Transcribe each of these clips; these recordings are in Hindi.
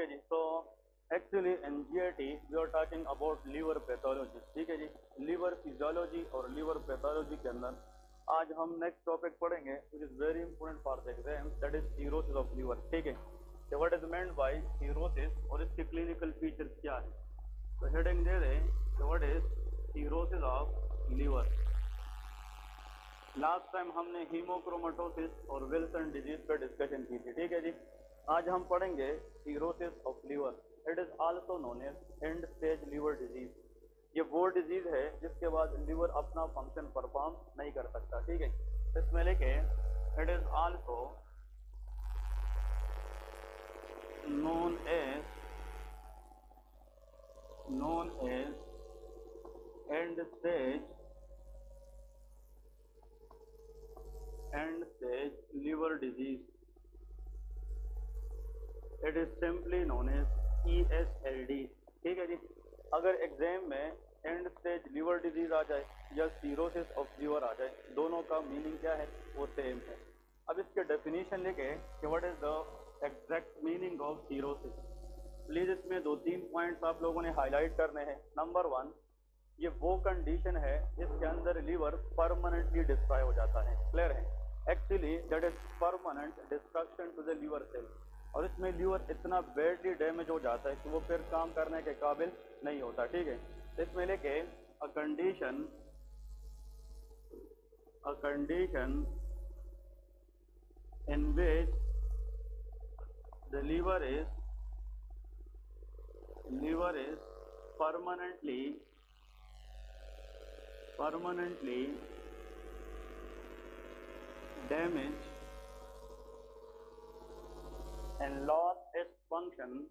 है जी। तो actually NGIT we are talking about liver pathology, ठीक है जी। लीवर फिजियोलॉजी और लीवर पैथोलॉजी के अंदर आज हम नेक्स्ट टॉपिक पढ़ेंगे which is very important for the exam, that is cirrhosis of liver, ठीक है। तो what is meant by cirrhosis और इसके क्लिनिकल फीचर्स क्या है। तो हेडिंग दे दें, what is cirrhosis of liver. Last time हमने हीमोक्रोमेटोसिस और विल्सन डिजीज पर डिस्कशन की थी, ठीक है जी। आज हम पढ़ेंगे cirrhosis of liver, it is also known as end stage liver disease. ये वो डिजीज है जिसके बाद लीवर अपना फंक्शन परफॉर्म नहीं कर सकता, ठीक है। इसमें लिखे it is also known as end stage liver disease. It is simply known as ESLD, ठीक है जी। अगर एग्जाम में एंड स्टेज लीवर डिजीज आ जाए या सीरोसिस ऑफ लीवर आ जाए, दोनों का मीनिंग क्या है, वो सेम है। अब इसके डेफिनेशन लिखे कि what is the exact meaning of cirrhosis. Please इसमें 2-3 पॉइंट्स आप लोगों ने हाईलाइट करने हैं। नंबर 1, ये वो कंडीशन है जिसके अंदर लीवर परमानेंटली डिस्ट्रॉय हो जाता है, क्लियर है। Actually that is permanent destruction to the liver cell, और इसमें लीवर इतना बैडली डैमेज हो जाता है कि वो फिर काम करने के काबिल नहीं होता, ठीक है। इसमें लेके a condition in which the liver is permanently damaged and lost its function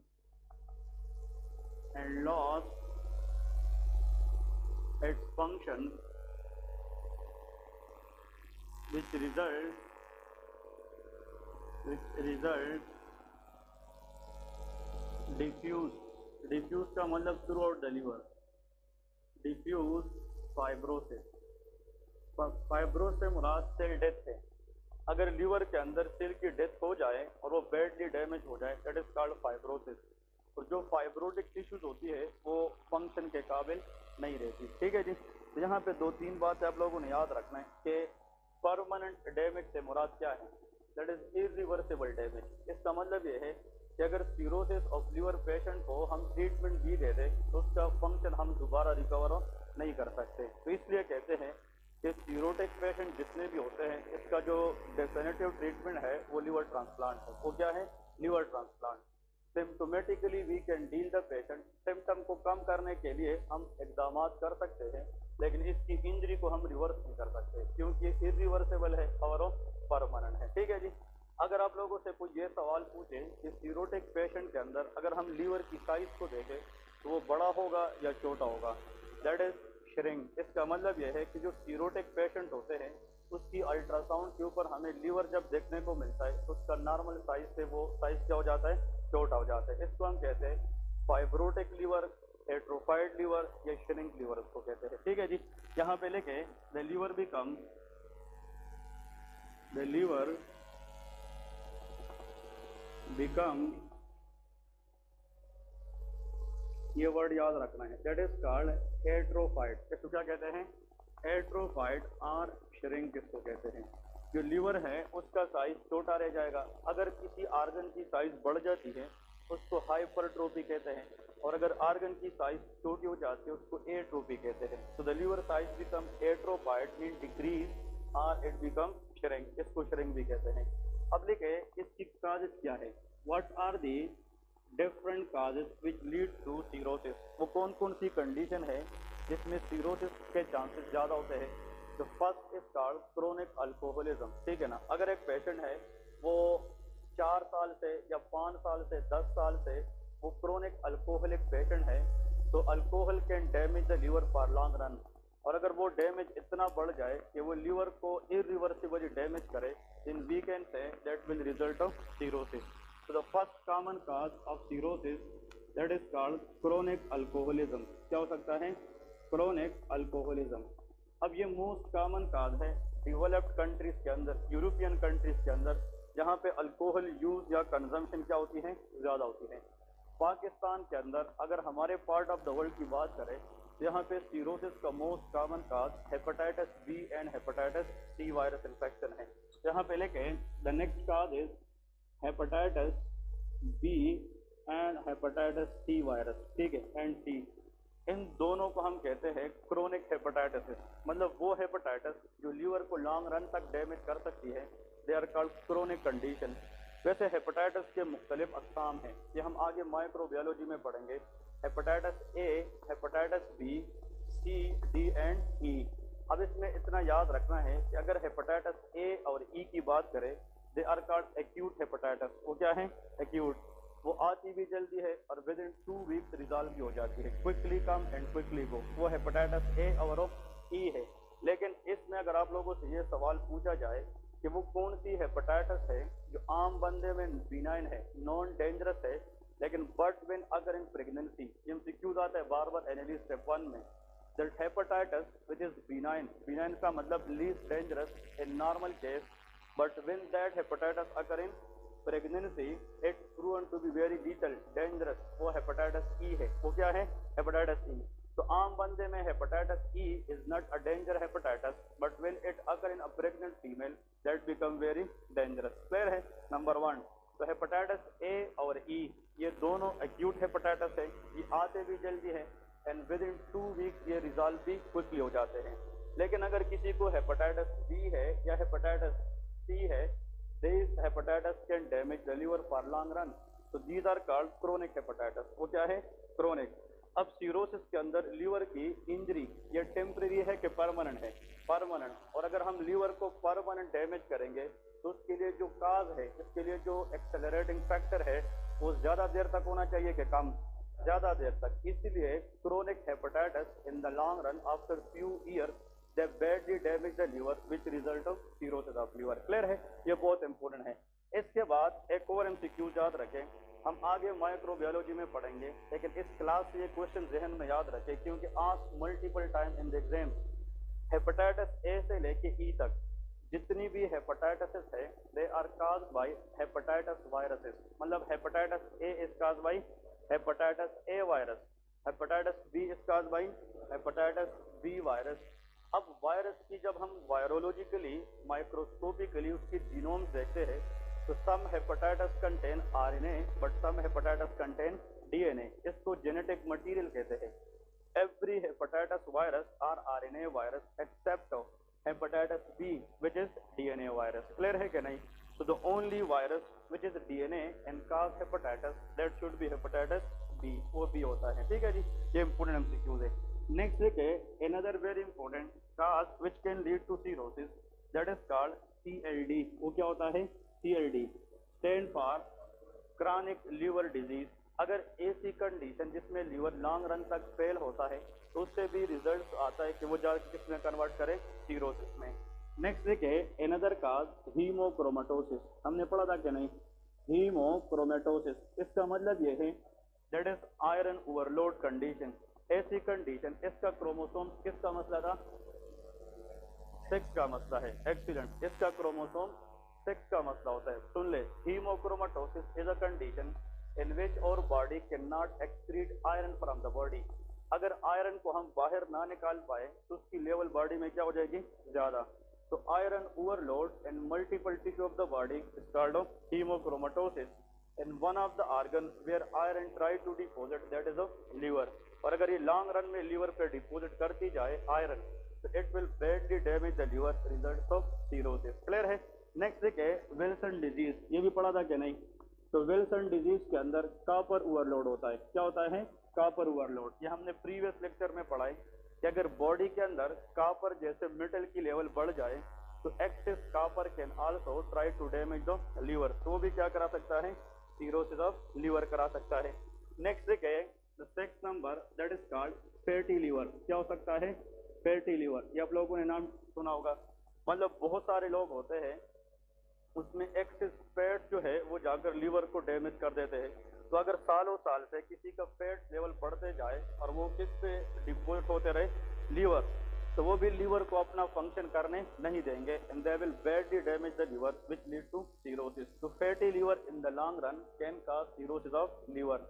which result diffuse का मतलब throughout the liver, diffuse fibrosis. Fibrosis से मुराद सेल डेथ है। अगर लीवर के अंदर सेल की डेथ हो जाए और वो बैडली डैमेज हो जाए, दैट इज कॉल्ड फाइब्रोसिस। और जो फाइब्रोटिक टिश्यूज होती है वो फंक्शन के काबिल नहीं रहती, ठीक है जी। तो यहाँ पे 2-3 बातें आप लोगों ने याद रखना है कि परमानेंट डैमेज से मुराद क्या है, दैट इज इरिवर्सिबल डैमेज। इसका मतलब ये है कि अगर सीरोसिस ऑफ लीवर पेशेंट को हम ट्रीटमेंट भी दे दें तो उसका फंक्शन हम दोबारा रिकवर नहीं कर सकते। तो इसलिए कहते हैं कि सीरोटिक पेशेंट जितने भी होते हैं, इसका जो डेफिनेटिव ट्रीटमेंट है वो लीवर ट्रांसप्लांट है। वो क्या है, liver transplant. Symptomatically we can deal the patient, symptom को कम करने के लिए हम इकदाम कर सकते हैं, लेकिन इसकी इंजरी को हम रिवर्स नहीं कर सकते क्योंकि ये इरिवर्सिबल है और परमानेंट है, ठीक है जी। अगर आप लोगों से कोई ये सवाल पूछे कि सीरोटिक पेशेंट के अंदर अगर हम लीवर की साइज को देखें तो वो बड़ा होगा या छोटा होगा, दैट इज श्रिंक। इसका मतलब यह है कि जो सीरोटिक पेशेंट होते हैं उसकी अल्ट्रासाउंड के ऊपर हमें लीवर जब देखने को मिलता है तो उसका नॉर्मल साइज से वो साइज क्या हो जाता है, छोटा हो जाता है। इसको हम कहते हैं फाइब्रोटिक लीवर, एट्रोफाइड लीवर या श्रिंक लीवर उसको कहते हैं, ठीक है जी। यहाँ पे लेके द लीवर बिकम ये वर्ड याद रखना है, दैट इज कॉल्ड एट्रोफाइड। इसको क्या कहते हैं, एट्रोफाइड और श्रिंक किसको कहते हैं। जो लीवर है उसका साइज छोटा रह जाएगा। अगर किसी आर्गन की साइज बढ़ जाती है उसको हाइपरट्रोफी कहते हैं, और अगर आर्गन की साइज छोटी हो जाती है उसको एट्रोफी कहते हैं। तो the liver size become atrophied in decrease और इट बिकम श्रिंक, इसको श्रिंक भी कहते हैं। अब लिखे इसकी काजेस क्या है, what are the different causes which lead to cirrhosis. वो कौन कौन सी कंडीशन है जिसमें सीरोसिस के चांसेस ज़्यादा होते हैं। तो first is called chronic alcoholism, ठीक है ना। अगर एक पेशेंट है वो 4 साल से या 5 साल से 10 साल से वो क्रोनिक अल्कोहलिक पेशेंट है, तो alcohol can damage the liver for long run. और अगर वो डैमेज इतना बढ़ जाए कि वो लीवर को इरिवर्सिबली डैमेज करे, in we can say that will result of cirrhosis. So the first common cause of cirrhosis that is called chronic alcoholism। क्या हो सकता है, chronic alcoholism। अब ये मोस्ट कॉमन काज है डेवलप्ड कंट्रीज के अंदर, यूरोपियन कंट्रीज के अंदर, जहाँ पे अल्कोहल यूज या कंजम्पशन क्या होती है, ज़्यादा होती है। पाकिस्तान के अंदर अगर हमारे पार्ट ऑफ द वर्ल्ड की बात करें तो यहाँ पे सीरोसिस का most common cause hepatitis B and hepatitis C virus infection है। यहाँ पे लेके the next cause is hepatitis B and hepatitis C virus, ठीक है, एंड सी। इन दोनों को हम कहते हैं क्रोनिक हेपेटाइटिस, मतलब वो हेपेटाइटिस जो लीवर को लॉन्ग रन तक डैमेज कर सकती है। They are called chronic condition. वैसे हेपेटाइटिस के मुख्तलिफ अक़साम हैं, ये हम आगे माइक्रोबायोलॉजी में पढ़ेंगे। Hepatitis A, hepatitis B, C, D and E. अब इसमें इतना याद रखना है कि अगर हेपेटाइटिस ए और ई की बात करें, they are called acute hepatitis. वो क्या है? एक्यूट। वो आती भी जल्दी है और विद इन 2 वीक्स रिजॉल्व भी हो जाती है। Quickly come and quickly go, वो हेपेटाइटिस ए और ई है। लेकिन इसमें अगर आप लोगों से ये सवाल पूछा जाए कि वो कौन सी हेपेटाइटिस है जो आम बंदे में बिनाइन है, नॉन डेंजरस है, लेकिन बट व्हेन अगर इन प्रेगनेंसी, एमसीक्यूज आता है बार बार एनएलई स्टेप 1 में, that hepatitis which is benign, benign का मतलब least dangerous in normal case, but when that hepatitis occur in pregnancy it proven to be very lethal dangerous, वो हेपेटाइटिस ई है। वो क्या है? Hepatitis E. तो आम बंदे में hepatitis E is not a danger hepatitis, but when it occur in a pregnant female that become very dangerous. Clear है? नंबर 1। तो हेपेटाइटिस ए और ई ये दोनों एक्यूट हेपेटाइटिस है, ये आते भी जल्दी है एंड विद इन 2 वीक्स ये रिजॉल्व भी क्विकली हो जाते हैं। लेकिन अगर किसी को हेपेटाइटिस बी है या हेपेटाइटिस सी है, this hepatitis can damage the liver for long run, so these are called chronic hepatitis। वो क्या है? chronic। अब सीरोसिस के अंदर लीवर की इंजरी ये टेम्परेरी है कि परमानेंट है? परमानेंट। और अगर हम लीवर को परमानेंट डैमेज करेंगे तो उसके लिए जो काज है, इसके लिए जो एक्सेलरेटिंग फैक्टर है, वो ज्यादा देर तक होना चाहिए कि कम? ज्यादा देर तक। इसलिए chronic hepatitis in the long run after few years they badly damage the liver which result of cirrhosis of liver। Clear है? ये बहुत इंपॉर्टेंट है। इसके बाद एक और एमसीक्यू याद रखें, हम आगे माइक्रोबायोलॉजी में पढ़ेंगे, लेकिन इस क्लास से ये क्वेश्चन जहन में याद रखें क्योंकि asked multiple time in the exam. Hepatitis A से लेके ई तक जितनी भी हेपेटाइटिस है they are caused by hepatitis viruses, मतलब hepatitis A is caused by hepatitis A virus, hepatitis B is caused by hepatitis B virus. अब वायरस की जब हम वायरोलॉजिकली माइक्रोस्कोपिकली उसकी जीनोम देखते हैं तो some hepatitis contain RNA but some hepatitis contain DNA. इसको जेनेटिक मटेरियल कहते हैं। Every hepatitis virus are RNA virus except hepatitis B which is DNA virus. Clear है कि नहीं? So the only virus which is DNA and cause hepatitis that should be hepatitis B, वो भी होता है। ठीक है जी, ये इंपोर्टेंट एमसीक्यूज है। नेक्स्ट देखिए, another very important cause which can lead to cirrhosis that is called CLD। वो क्या होता है? CLD stand for chronic liver disease। अगर ऐसी कंडीशन जिसमें लीवर लॉन्ग रन तक फेल होता है तो उससे भी रिजल्ट आता है कि वो जाकर किसमें कन्वर्ट करे? सीरोसिस में। नेक्स्ट देखिए, एनदर काज हीमोक्रोमेटोसिस। हमने पढ़ा था कि नहीं? हीमोक्रोमेटोसिस, इसका मतलब ये है that is iron overload condition. ऐसी कंडीशन, इसका क्रोमोसोम किसका मसला था? 6 का मसला है। एक्सीलेंट, इसका क्रोमोसोम 6 का मसला होता है। सुन ले, hemochromatosis is a condition in which our body can not excrete iron from the body. अगर आयरन को हम बाहर ना निकाल पाए तो उसकी लेवल बॉडी में क्या हो जाएगी? ज्यादा। तो iron overload in multiple tissue of the body is called hemochromatosis in one of the organ where iron try to deposit, that is a liver. और अगर ये लॉन्ग रन में लीवर पे डिपोजिट करती जाए आयरन तो it will badly damage the liver, result of cirrhosis. Clear है? नेक्स्ट देखिए, विल्सन डिजीज। ये भी पढ़ा था कि नहीं? तो विल्सन डिजीज के अंदर कॉपर ओवरलोड होता है। क्या होता है? Copper overload. ये हमने प्रीवियस लेक्चर में पढ़ा है कि अगर बॉडी के अंदर कॉपर जैसे मेटल की लेवल बढ़ जाए तो excess copper can also try to damage the liver, तो भी क्या करा सकता है? सीरोसिस ऑफ लीवर करा सकता है। नेक्स्ट देखिए, the 6th number that is called fatty liver. क्या हो सकता है? Fatty liver. ये आप लोगों ने नाम सुना होगा। मतलब बहुत सारे लोग होते हैं उसमें एक्सेस फैट जो है वो जाकर लीवर को डैमेज कर देते हैं। तो अगर सालों साल से किसी का फैट लेवल बढ़ते जाए और वो किस पे डिपोजिट होते रहे? लीवर, तो वो भी लीवर को अपना फंक्शन करने नहीं देंगे and they will badly damage the liver which lead to cirrhosis. तो fatty liver in the long run can cause cirrhosis of liver.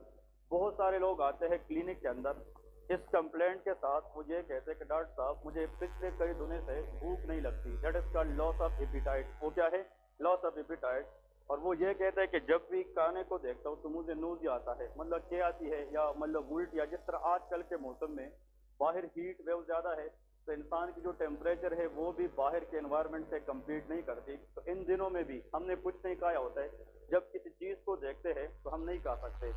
बहुत सारे लोग आते हैं क्लिनिक के अंदर इस कंप्लेंट के साथ, मुझे कहते हैं कि डॉक्टर साहब मुझे पिछले कई दिनों से भूख नहीं लगती, that is called loss of appetite. वो क्या है? Loss of appetite. और वो ये कहता है कि जब भी खाने को देखता हूँ तो मुझे नूज़िया आता है, मतलब क्या आती है, या मतलब उल्टी, या जिस तरह आजकल के मौसम में बाहर हीट वेव ज़्यादा है तो इंसान की जो टेम्परेचर है वो भी बाहर के एनवायरनमेंट से कंपीट नहीं करती। तो इन दिनों में भी हमने कुछ नहीं खाया होता है, जब किसी चीज़ को देखते हैं तो हम नहीं खा सकते,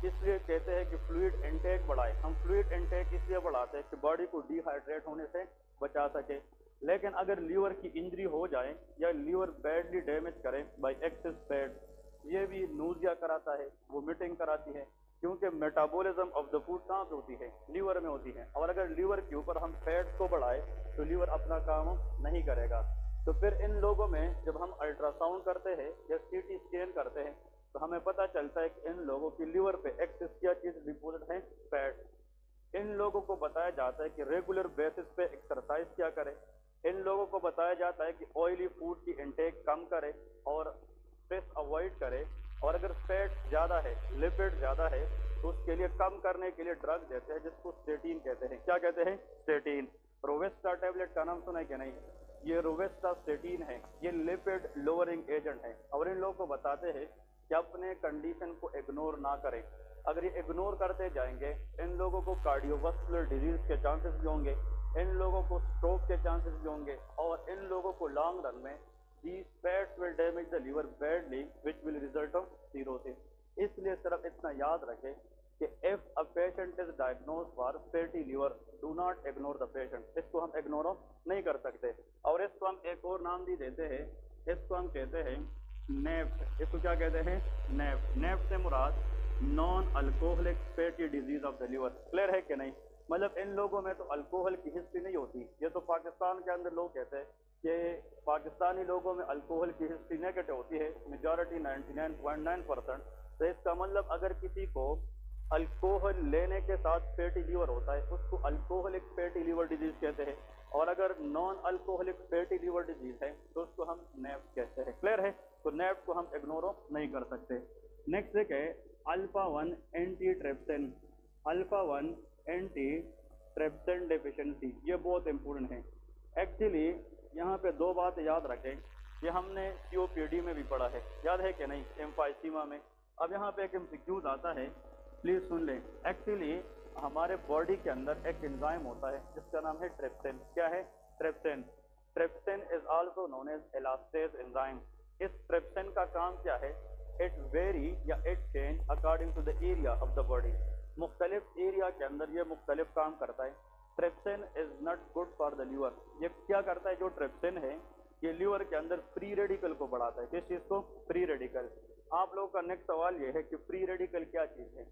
इसलिए कहते हैं कि फ्लूइड इंटेक बढ़ाए। हम फ्लूइड इंटेक इसलिए बढ़ाते हैं कि बॉडी को डिहाइड्रेट होने से बचा सके। लेकिन अगर लीवर की इंजरी हो जाए या लीवर बैडली डैमेज करे बाय एक्सेस फैट, ये भी नूजिया कराता है, वोमिटिंग कराती है, क्योंकि मेटाबॉलिज्म ऑफ द फूड कहाँ पे होती है? लीवर में होती है। और अगर लीवर के ऊपर हम फैट को बढ़ाए तो लीवर अपना काम नहीं करेगा। तो फिर इन लोगों में जब हम अल्ट्रासाउंड करते हैं या सीटी स्कैन करते हैं तो हमें पता चलता है कि इन लोगों की लीवर पे एक्सेस क्या चीज़ डिपोजिट है? फैट। इन लोगों को बताया जाता है कि रेगुलर बेसिस पे एक्सरसाइज क्या करें। इन लोगों को बताया जाता है कि ऑयली फूड की इंटेक कम करें और स्ट्रेस अवॉइड करें। और अगर फैट ज़्यादा है, लिपिड ज़्यादा है, तो उसके लिए कम करने के लिए ड्रग देते हैं जिसको स्टेटिन कहते हैं। क्या कहते हैं? स्टेटिन। रोवेस्टा टैबलेट का नाम सुना है कि नहीं? ये रोवेस्टा स्टेटिन है, ये लिपिड लोअरिंग एजेंट है। और इन लोगों को बताते हैं कि अपने कंडीशन को इग्नोर ना करें। अगर ये इग्नोर करते जाएंगे इन लोगों को कार्डियोवास्कुलर डिजीज के चांसेस भी होंगे, इन लोगों को स्ट्रोक के चांसेस भी होंगे, और इन लोगों को लॉन्ग रन में these fats will damage the liver badly which will result of cirrhosis। इसलिए सिर्फ इतना याद रखें कि if a patient is diagnosed for fatty liver, do not ignore the patient। इसको हम इग्नोर नहीं कर सकते। और इसको हम एक और नाम भी देते हैं, इसको हम कहते हैं नेफ्ट। इसको क्या कहते हैं? नेफ्ट। नेफ्ट से मुराद non alcoholic fatty disease of the liver. Clear है कि नहीं? मतलब इन लोगों में तो अल्कोहल की हिस्ट्री नहीं होती। ये तो पाकिस्तान के अंदर लोग कहते हैं कि पाकिस्तानी लोगों में अल्कोहल की हिस्ट्री नेगेटिव होती है, मेजॉरिटी 99.9%। तो इसका मतलब अगर किसी को अल्कोहल लेने के साथ फैटी लीवर होता है उसको अल्कोहलिक फैटी लीवर डिजीज कहते हैं। और अगर non alcoholic fatty liver disease है तो उसको हम नेफ्ट कहते हैं। क्लियर है? तो नेफ्ट को हम इग्नोर नहीं कर सकते। नेक्स्ट एक है alpha 1 anti trypsin. Alpha 1 anti trypsin deficiency, ये बहुत इंपॉर्टेंट है। एक्चुअली यहाँ पे दो बात याद रखें, ये हमने सीओपीडी में भी पढ़ा है, याद है कि नहीं? एम्फाइसीमा में। अब यहाँ पे एक एमसीक्यूज आता है, प्लीज सुन लें। एक्चुअली हमारे बॉडी के अंदर एक एंजाइम होता है जिसका नाम है ट्रिप्सिन। क्या है? Trypsin. Trypsin is also known as elastase enzyme. इस ट्रिप्सिन का काम क्या है? इट वेरी या it change according to the area of the body. मुख्तलिफ एरिया के अंदर ये मुख्तलिफ काम करता है। Trypsin is not good for the liver. ये क्या करता है? जो ट्रिप्सिन है ये लीवर के अंदर फ्री रेडिकल को बढ़ाता है। किस चीज़ को? Free radical. आप लोगों का नेक्स्ट सवाल ये है कि फ्री रेडिकल क्या चीज़ है?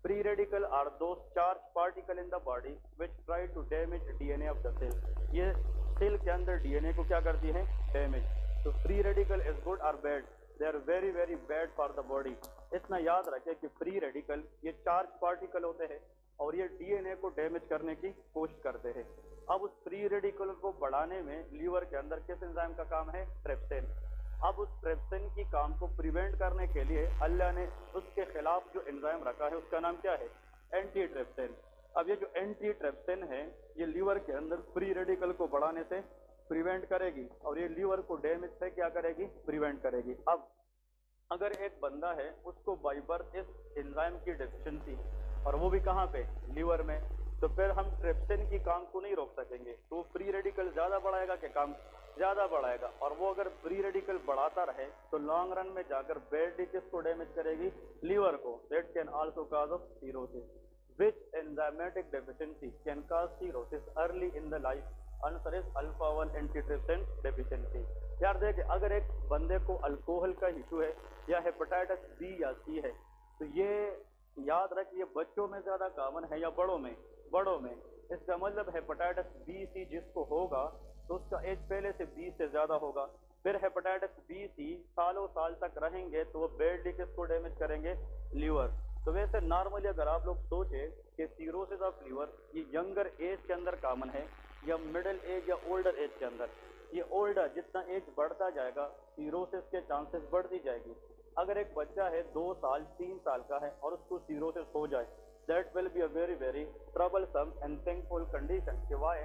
Free radical are those charge particle in the body which try to damage DNA of the cell. ये सेल के अंदर डीएनए को क्या करती है? डैमेज। तो फ्री रेडिकल इज गुड और bad? They are very very bad for the body. इतना याद रखें कि फ्री रेडिकल ये चार्ज पार्टिकल होते हैं और ये डीएनए को डैमेज करने की कोशिश करते हैं। अब उस फ्री रेडिकल को बढ़ाने में लीवर के अंदर किस एंजाइम का काम है? ट्रिप्सिन। अब उस ट्रिप्सिन की काम को प्रिवेंट करने के लिए अल्लाह ने उसके खिलाफ जो एंजाइम रखा है उसका नाम क्या है? Anti trypsin. अब ये जो एंटी ट्रिप्सिन है ये लीवर के अंदर फ्री रेडिकल को बढ़ाने से प्रिवेंट करेगी और ये लीवर को डैमेज से क्या करेगी? प्रिवेंट करेगी। अब अगर एक बंदा है उसको बाय बर्थ इस एंजाइम की डेफिशिएंसी और वो भी कहाँ पे? लीवर में, तो फिर हम ट्रिप्सिन की काम को नहीं रोक सकेंगे। तो फ्री रेडिकल ज़्यादा बढ़ाएगा कि कम? ज़्यादा बढ़ाएगा। और वो अगर फ्री रेडिकल बढ़ाता रहे तो लॉन्ग रन में जाकर बैडली किसको डैमेज करेगी? लीवर को। That can also cause of cirrhosis. Which enzymatic deficiency can cause cirrhosis early in the life? Answer is alpha 1 antitrypsin deficiency. यार देख, अगर एक बंदे को अल्कोहल का इशू है या हेपेटाइटिस बी या सी है तो ये याद रख, ये बच्चों में ज़्यादा कॉमन है या बड़ों में? बड़ों में। इसका मतलब हेपेटाइटिस बी सी जिसको होगा तो उसका एज पहले से 20 से ज़्यादा होगा। फिर हेपेटाइटिस बी सी सालों साल तक रहेंगे तो वो बैडली किसको डैमेज करेंगे? लीवर। तो वैसे नॉर्मली अगर आप लोग सोचें कि सीरोसिस ऑफ लीवर ये यंगर एज के अंदर कॉमन है या मिडिल एज या ओल्डर एज के अंदर? ये ओल्डर, जितना एज बढ़ता जाएगा सीरोसिस के चांसेस बढ़ती जाएगी। अगर एक बच्चा है 2 साल 3 साल का है और उसको सीरोसिस हो जाए, that will be a very very troublesome and thinkful condition कि वाई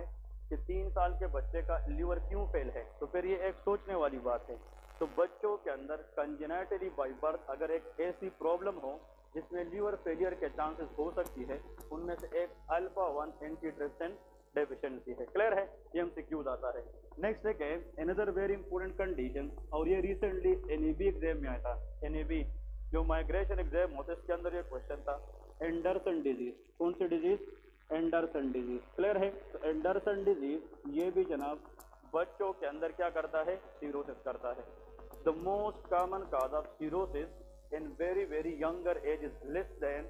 कि 3 साल के बच्चे का लीवर क्यों फेल है। तो फिर ये एक सोचने वाली बात है। तो बच्चों के अंदर कंजेनेटली बाई बर्थ अगर एक ऐसी प्रॉब्लम हो जिसमें लीवर फेलियर के चांसेस हो सकती है, उनमें से एक अल्फा 1 एंटीट्रिप्सिन डेफिशिएंसी है। क्लियर है, ये एमसीक्यूज आता है। नेक्स्ट एक है अनदर वेरी इंपॉर्टेंट कंडीशन, और ये रिसेंटली एनईबी एग्जाम में आया था। एनईबी जो माइग्रेशन एग्जाम होता है इसके अंदर ये क्वेश्चन था, एंडरसन डिजीज। कौन सी डिजीज? Anderson disease. क्लियर है, तो एंडरसन डिजीज ये भी जनाब बच्चों के अंदर क्या करता है? सीरोसिस करता है। The most common cause of cirrhosis in very very younger age is less than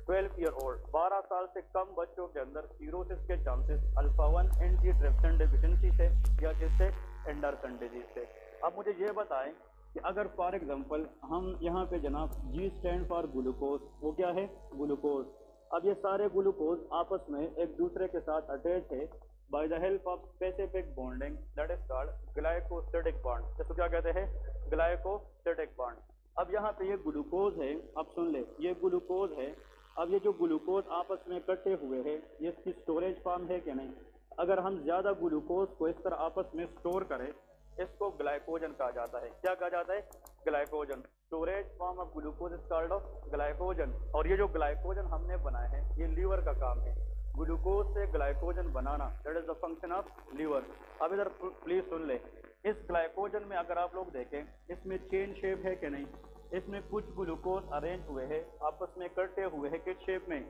12 year old. 12 साल से कम बच्चों के अंदर सीरोसिस के चांसेस अल्फा 1 एंटीट्रिप्सिन डेफिशिएंसी से या किससे? एंडरसन डिजीज से। अब मुझे ये बताएं कि अगर फॉर एग्जांपल हम यहाँ पे जनाब जी स्टैंड फॉर ग्लूकोज, वो क्या है? ग्लूकोज। अब ये सारे ग्लूकोज आपस में एक दूसरे के साथ अटैच है by the help of specific bonding that is called glycosidic bond. जिसको क्या कहते हैं? Glycosidic bond. अब यहाँ पे ये ग्लूकोज है, अब सुन ले, ये ग्लूकोज है। अब ये जो ग्लूकोज आपस में इकट्ठे हुए हैं, ये इसकी स्टोरेज फॉर्म है कि नहीं? अगर हम ज्यादा ग्लूकोज को इस तरह आपस में स्टोर करें, इसको ग्लाइकोजन कहा जाता है। क्या कहा जाता है? Glycogen. Storage form of glucose is called off glycogen. और ये जो ग्लाइकोजन हमने बनाए हैं, ये लीवर का काम है। ग्लूकोज से ग्लाइकोजन बनाना, that is the function of liver. अब इधर प्लीज सुन ले, इस ग्लाइकोजन में अगर आप लोग देखें, इसमें चेन शेप है कि नहीं? इसमें कुछ ग्लूकोज अरेंज हुए हैं, आपस में इकट्ठे हुए हैं, किस शेप में?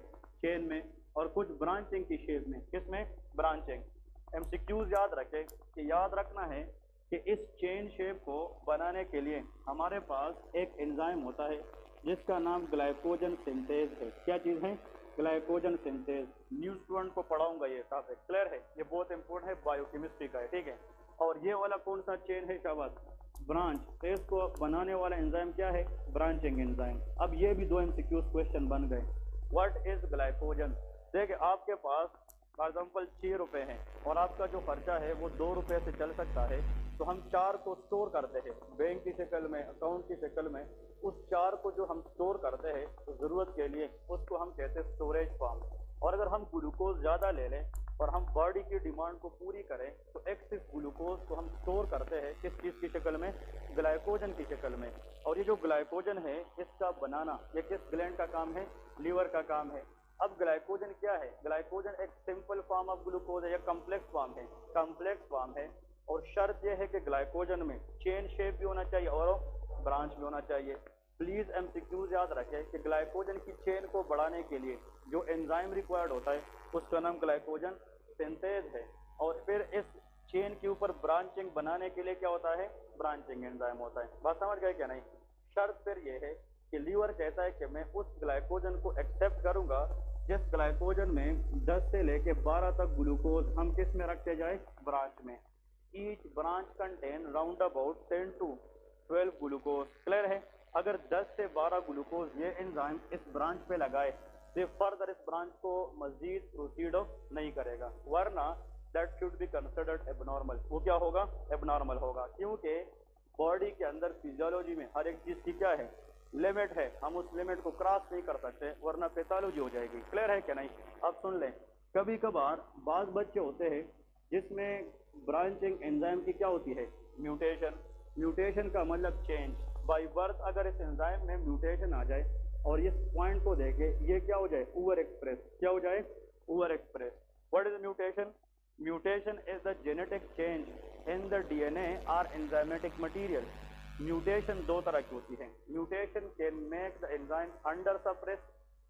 चेन में। और कुछ ब्रांचिंग की शेप में, किसमें? ब्रांचिंग। एमसीक्यूज याद रखें कि याद रखना है कि इस चेन शेप को बनाने के लिए हमारे पास एक एंजाइम होता है जिसका नाम ग्लाइकोजन सिंथेज है। क्या चीज है? Glycogen synthase. न्यू स्टूडेंट को पढ़ाऊंगा ये टॉपिक। क्लियर है, ये बहुत इंपॉर्टेंट है, बायोकेमिस्ट्री का है, ठीक है। और ये वाला कौन सा चेन है? शाबाश, ब्रांच। तो इसको बनाने वाला एंजाइम क्या है? Branching enzyme. अब ये भी 2 एमसीक्यूज क्वेश्चन बन गए। What is glycogen? देखिए आपके पास फॉर एग्जाम्पल 6 रुपए हैं और आपका जो खर्चा है वो 2 रुपए से चल सकता है, तो हम 4 को स्टोर करते हैं बैंक की शक्ल में, अकाउंट की शक्ल में। उस 4 को जो हम स्टोर करते हैं तो जरूरत के लिए, उसको हम कहते हैं स्टोरेज फॉर्म। और अगर हम ग्लूकोज ज्यादा ले लें और हम बॉडी की डिमांड को पूरी करें तो एक्सिस ग्लूकोज को हम स्टोर करते हैं किस चीज की शक्ल में? ग्लाइकोजन की शक्ल में। और ये जो ग्लाइकोजन है इसका बनाना ये किस ग्लैंड का काम है? लीवर का काम है। अब ग्लाइकोजन क्या है? ग्लाइकोजन एक सिंपल फॉर्म ऑफ ग्लूकोज है या कॉम्प्लेक्स फॉर्म है? कॉम्प्लेक्स फॉर्म है। और शर्त यह है कि ग्लाइकोजन में चेन शेप भी होना चाहिए और ब्रांच भी होना चाहिए। प्लीज एमसीक्यूज याद रखें कि ग्लाइकोजन की चेन को बढ़ाने के लिए जो एंजाइम रिक्वायर्ड होता है उसका नाम ग्लाइकोजन सिंथेज है। और फिर इस चेन के ऊपर ब्रांचिंग बनाने के लिए क्या होता है? ब्रांचिंग एंजाइम होता है। बात समझ गए क्या नहीं? शर्त फिर यह है कि लीवर कहता है कि मैं उस ग्लाइकोजन को एक्सेप्ट करूंगा जिस ग्लाइकोजन में 10 से लेके 12 तक ग्लूकोज हम किस में रखते जाए? ब्रांच में। Each branch contain round about 10 to 12 glucose. Clear है? अगर 10 से 12 ग्लूकोज ये एंजाइम इस ब्रांच पे लगाए तो फर्दर इस ब्रांच को मजीद प्रोसीड नहीं करेगा, वरना that should be considered abnormal. वो क्या होगा? एबनॉर्मल होगा। क्योंकि बॉडी के अंदर फिजियोलॉजी में हर एक चीज की क्या है? लिमिट है। हम उस लिमिट को क्रॉस नहीं कर सकते वरना पैथोलॉजी हो जाएगी। क्लियर है क्या नहीं? अब सुन लें, कभी कभार बाज बच्चे होते हैं जिसमें ब्रांचिंग एंजाइम की क्या होती है? म्यूटेशन। म्यूटेशन का मतलब चेंज। बाय बर्थ अगर इस एंजाइम में म्यूटेशन आ जाए और इस पॉइंट को देखे ये क्या हो जाए? Over express. क्या हो जाए? Over express. What is mutation? Mutation is the genetic change in the DNA और एंजाइमेटिक मटीरियल। म्यूटेशन 2 तरह की होती है। Mutation can make the enzyme under suppress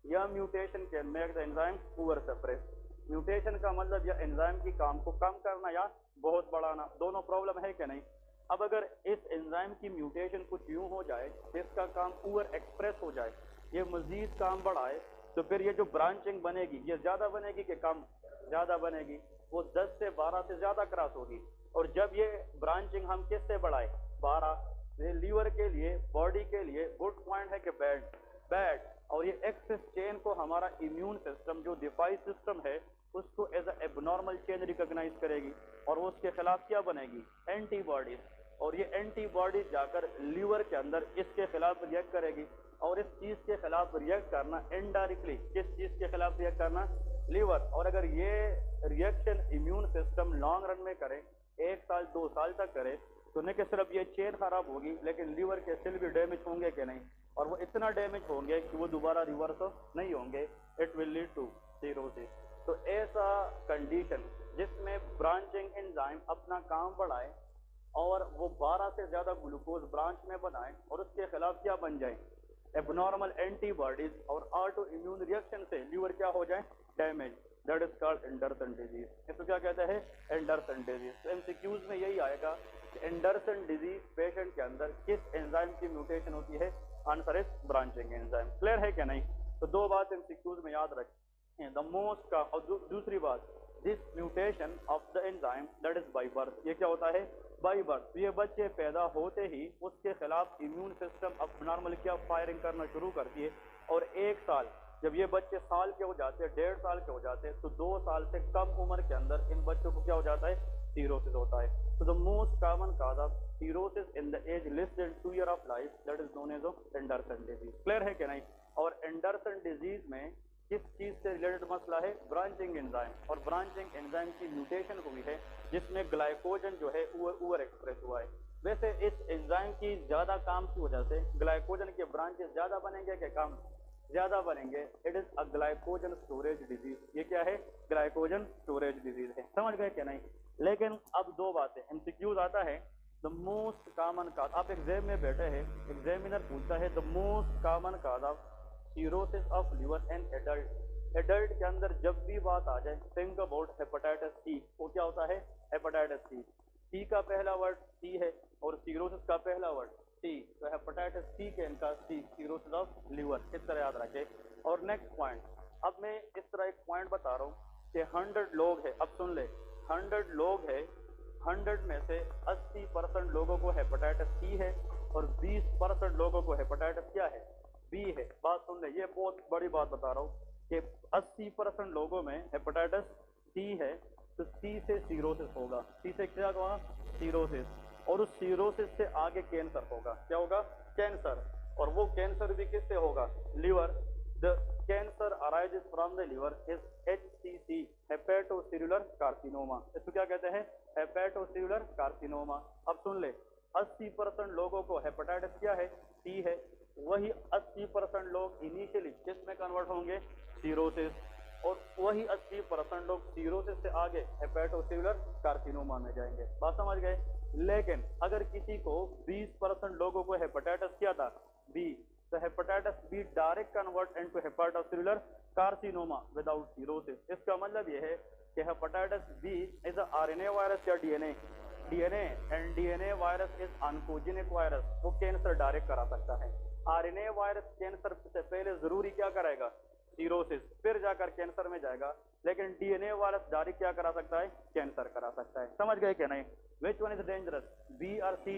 या mutation can make the enzyme over suppress. Mutation का मतलब या एंजाइम की काम को कम करना या बहुत बढ़ाना, दोनों प्रॉब्लम है क्या नहीं? अब अगर इस एंजाइम की म्यूटेशन कुछ यूं हो जाए इसका काम ओवर एक्सप्रेस हो जाए, ये मजीद काम बढ़ाए, तो फिर ये जो ब्रांचिंग बनेगी ये ज्यादा बनेगी कि कम? ज्यादा बनेगी। वो 10 से 12 से ज्यादा क्रॉस होगी। और जब ये ब्रांचिंग हम किससे बढ़ाए? 12। ये लीवर के लिए, बॉडी के लिए गुड पॉइंट है कि बैड? बैड। और ये एक्सेस चेन को हमारा इम्यून सिस्टम जो डिफाइस सिस्टम है उसको as a abnormal chain recognise करेगी और वो उसके खिलाफ क्या बनेगी? एंटीबॉडीज। और ये एंटीबॉडी जाकर लीवर के अंदर इसके खिलाफ रिएक्ट करेगी, और इस चीज के खिलाफ रिएक्ट करना इनडायरेक्टली, किस चीज के खिलाफ रिएक्ट करना, लीवर। और अगर ये reaction immune system long run में करे, 1 साल 2 साल तक करे, तो न कि सिर्फ ये चेन खराब होगी लेकिन लीवर के सेल भी डैमेज होंगे कि नहीं, और वो इतना डैमेज होंगे कि वो दोबारा रिवर्स नहीं होंगे, it will lead to cirrhosis. तो ऐसा कंडीशन जिसमें ब्रांचिंग एंजाइम अपना काम बढ़ाए और वो 12 से ज्यादा ग्लूकोज ब्रांच में बनाए और उसके खिलाफ क्या बन जाए, एबनॉर्मल एंटीबॉडीज, और ऑटो इम्यून रिएक्शन से लीवर क्या हो जाए, damage, that is called Anderson disease. इसको क्या कहते हैं, एंडरसन डिजीज। तो एमसीक्यूज में यही आएगा कि एंडरसन डिजीज पेशेंट के अंदर किस एंजाइम की म्यूटेशन होती है, answer is branching enzyme. Clear है क्या नहीं? तो 2 बात एमसीक्यूज में याद रखें, द मोस्ट का, और दूसरी बात, this mutation of the enzyme that is by birth. ये क्या होता है, बाय बर्थ। ये बच्चे पैदा होते ही उसके खिलाफ इम्यून सिस्टम अब नॉर्मल क्या फायरिंग करना शुरू करती है, और 1 साल, जब ये बच्चे साल के हो जाते हैं, 1.5 साल के हो जाते हैं, तो 2 साल से कम उम्र के अंदर इन बच्चों को क्या हो जाता है, सीरोसिस होता है। तो the most common cause of cirrhosis in the age less than 2 year of life that is known as Anderson disease. Clear है कि नहीं? और एंडरसन डिजीज में किस चीज से रिलेटेड मसला है, ब्रांचिंग एंजाइम, और ब्रांचिंग एंजाइम की म्यूटेशन हुई है जिसमें ग्लाइकोजन जो है ओवर एक्सप्रेस हुआ है। वैसे इस एंजाइम की ज्यादा काम की वजह से ग्लाइकोजन के ब्रांचेस ज्यादा बनेंगे कि कम, ज्यादा बनेंगे। It is a glycogen storage disease. ये क्या है, ग्लाइकोजन स्टोरेज डिजीज है। समझ गए क्या नहीं? लेकिन अब 2 बातें, एमसीक्यूज आता है द मोस्ट कॉमन कॉज। आप एग्जाम में बैठे हैं, एग्जामिनर पूछता है the most common cause of cirrhosis of liver and adult. Adult के अंदर जब भी बात आ जाए, थिंक अबाउट हेपेटाइटिस सी। वो क्या होता है, हेपेटाइटिस सी। सी का पहला वर्ड सी है और सीरोसिस का पहला वर्ड सी, तो हेपेटाइटिस सी के इनका सी, सीरोसिस ऑफ लिवर, इस तरह याद रखे। और नेक्स्ट पॉइंट, अब मैं इस तरह एक पॉइंट बता रहा हूँ कि 100 लोग हैं, अब सुन ले, 100 लोग हैं, 100 में से 80% लोगों को हेपेटाइटिस सी है और 20% लोगों को हेपेटाइटिस क्या है, बी है। बात सुन ले, ये बहुत बड़ी बात बता रहा हूँ कि 80% लोगों में हेपेटाइटिस सी है, तो सी से सीरोसिस होगा। सी से क्या होगा, सीरोसिस, और उस सीरोसिस से आगे कैंसर होगा। क्या होगा, कैंसर, और वो कैंसर भी किससे होगा, liver. The cancer arises from the liver is HCC, hepatocellular carcinoma. इसको क्या कहते हैं, हेपेटोसेल्युलर कार्सिनोमा। अब सुन ले, 80% लोगों को हेपेटाइटिस क्या है, सी है, वही 80% लोग इनिशियली किस में कन्वर्ट होंगे, सीरोसिस, और वही 80% लोग सीरोसिस से आगे हेपेटोसेल्युलर कार्सिनोमा में जाएंगे। बात समझ गए? लेकिन अगर किसी को 20% लोगों को हेपेटाइटिस क्या था, बी, तो hepatitis B direct convert into hepatocellular carcinoma without cirrhosis. इसका मतलब यह है कि hepatitis B is a RNA virus या DNA, and DNA virus is oncogenic virus. वो कैंसर डायरेक्ट करा सकता है। RNA वायरस कैंसर से पहले जरूरी क्या कराएगा, सीरोसिस, फिर जाकर कैंसर में जाएगा। लेकिन DNA वायरस डायरेक्ट क्या करा सकता है, कैंसर करा सकता है। समझ गए क्या नहीं? Which one is dangerous, B और C?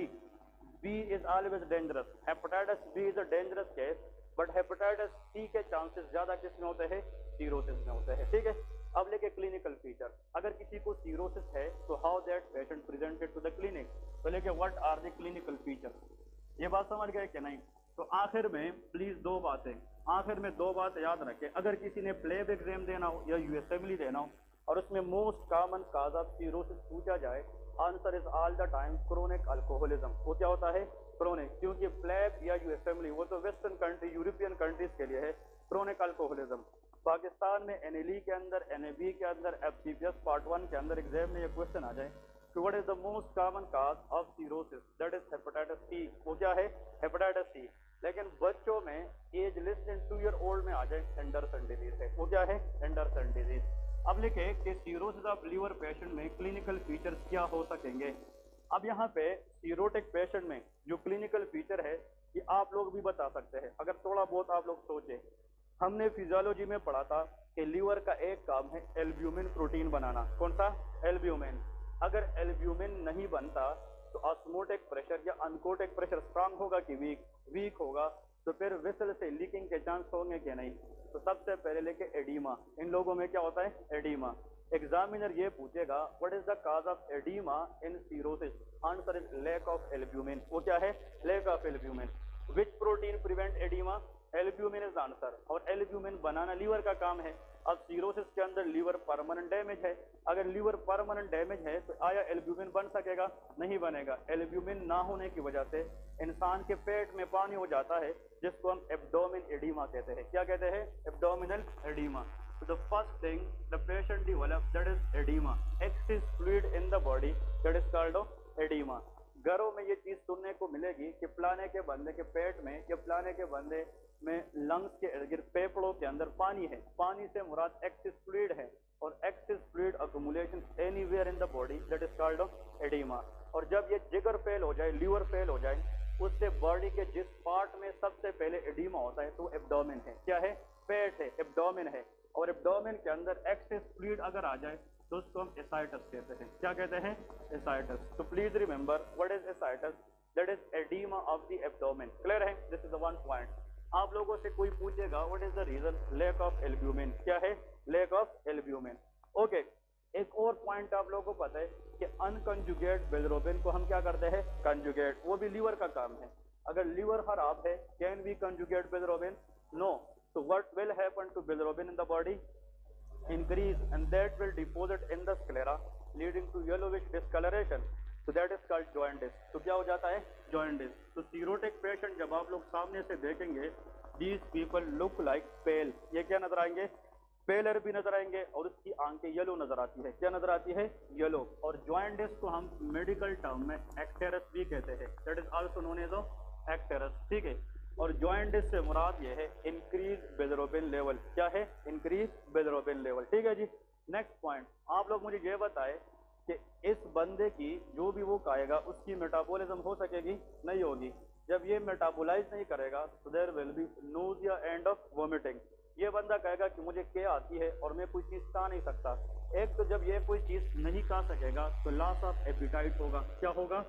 B is always dangerous. Hepatitis B is a dangerous case, but hepatitis C के चांसेस ज्यादा किस में होते हैं, सीरोसिस में होते हैं। ठीक है, अब लेके क्लिनिकल फीचर। अगर किसी को सीरोसिस है तो how that patient presented to the clinic, तो लेके what are the clinical feature. ये बात समझ गए कि नहीं? तो आखिर में प्लीज 2 बातें, आखिर में 2 बात याद रखें। अगर किसी ने प्लेब एग्जाम देना हो या यूएसएमएल देना हो और उसमें most common cause of cirrhosis पूछा जाए, answer is all the time chronic alcoholism. वो क्या होता है, क्रोनिक, क्योंकि प्लेब या यूएसएमएल वो तो वेस्टर्न कंट्री, यूरोपियन कंट्रीज के लिए है। क्रोनिक अल्कोहलिज्म पाकिस्तान में NLE के अंदर, NAB के अंदर, FCPS पार्ट 1 के अंदर एग्जाम में ये क्वेश्चन आ जाए कि what is the most common cause of cirrhosis, that is hepatitis C. वो क्या है, हेपेटाइटिस सी। लेकिन बच्चों में age less than 2 year old में आ जाए, एंडरसन डिजीज है। वो क्या है, एंडरसन डिजीज। अब लिखे कि सीरोसिस ऑफ लिवर पेशेंट में क्लिनिकल फीचर्स क्या हो सकेंगे। अब यहाँ पे सीरोटिक पेशेंट में जो क्लिनिकल फीचर है ये आप लोग भी बता सकते हैं अगर थोड़ा बहुत आप लोग सोचे। हमने फिजियोलॉजी में पढ़ा था कि लीवर का एक काम है एल्ब्यूमिन प्रोटीन बनाना। कौन सा, एल्ब्यूमिन। अगर एल्ब्यूमिन नहीं बनता तो ऑस्मोटिक प्रेशर या अनकोटिक प्रेशर स्ट्रांग होगा कि वीक होगा, तो फिर वेसल से लीकिंग के चांस होंगे कि नहीं। तो सबसे पहले लेके एडीमा, इन लोगों में क्या होता है, एडीमा। एग्जामिनर ये पूछेगा what is the cause of oedema in cirrhosis, answer is lack of albumin. वो क्या है? Lack of albumin. Which protein prevent oedema? Albumin is answer, और एल्ब्यूमिन बनाना लीवर का काम है। अब सीरोसिस के अंदर लीवर परमानेंट डैमेज है, अगर लीवर परमानेंट डैमेज है तो आया एल्ब्यूमिन बन सकेगा? नहीं बनेगा। एल्ब्यूमिन ना होने की वजह से इंसान के पेट में पानी हो जाता है, जिसको हम एब्डोमिन एडीमा कहते हैं। क्या कहते हैं? Abdominal oedema. So the first thing the patient develops, that is edema, excess fluid in the body, that is called edema। घरों में ये चीज सुनने को मिलेगी कि फलाने के बंदे के पेट में या फलाने के बंदे में लंग्स के इर्द गिर्द फेफड़ों के अंदर पानी है। पानी से मुराद एक्सेस फ्लूइड है, और excess fluid accumulation anywhere in the body, that is called oedema. और जब ये जिगर फेल हो जाए, लीवर फेल हो जाए, उससे बॉडी के जिस पार्ट में सबसे पहले एडीमा होता है तो एब्डोमेन है। क्या है? पेट है, एब्डोमेन है। और एब्डोमेन के अंदर एक्सेस फ्लूइड अगर आ जाए तो उसको हम एसाइटस कहते हैं। क्या कहते हैं? एसाइटस। तो please remember what is ascites, that is edema of the abdomen. Clear है? This is the one point. आप लोगों से कोई पूछेगा what is the reason? Lack of albumin. क्या है? Lack of albumin. ओके, एक और पॉइंट आप लोगों को पता है कि अनकंजुगेट बिलिरुबिन को हम क्या करते हैं? कंजुगेट। वो भी लीवर का काम है। अगर लीवर खराब है, can we conjugate bilirubin? No. So what will happen to bilirubin in the body? Increase, and that will deposit in the sclera, leading to yellowish discoloration. So that is called jaundice. तो क्या हो जाता है? jaundice. तो सीरोटिक पेशेंट जब आप लोग सामने से देखेंगे, these people look like pale. ये क्या नजर आएंगे? पेलर भी नजर आएंगे, और उसकी आंखें येलो नजर आती है। क्या नजर आती है? येलो। और jaundice को हम मेडिकल टर्म में एक्टेरस भी कहते हैं, that is also known as एक्टेरस। ठीक है। और जॉइंटिस से मुराद ये है इंक्रीज बिलिरुबिन लेवल। क्या है? Increase bilirubin level. ठीक है जी। नेक्स्ट पॉइंट, आप लोग मुझे ये बताए कि इस बंदे की जो भी वो खाएगा उसकी मेटाबॉलिज्म हो सकेगी? नहीं होगी। जब ये मेटाबोलाइज नहीं करेगा तो there will be nausea and of vomiting. ये बंदा कहेगा कि मुझे क्या आती है और मैं कोई चीज खा नहीं सकता। एक तो जब ये कोई चीज नहीं खा सकेगा तो लॉस ऑफ एपिटाइट होगा। क्या होगा?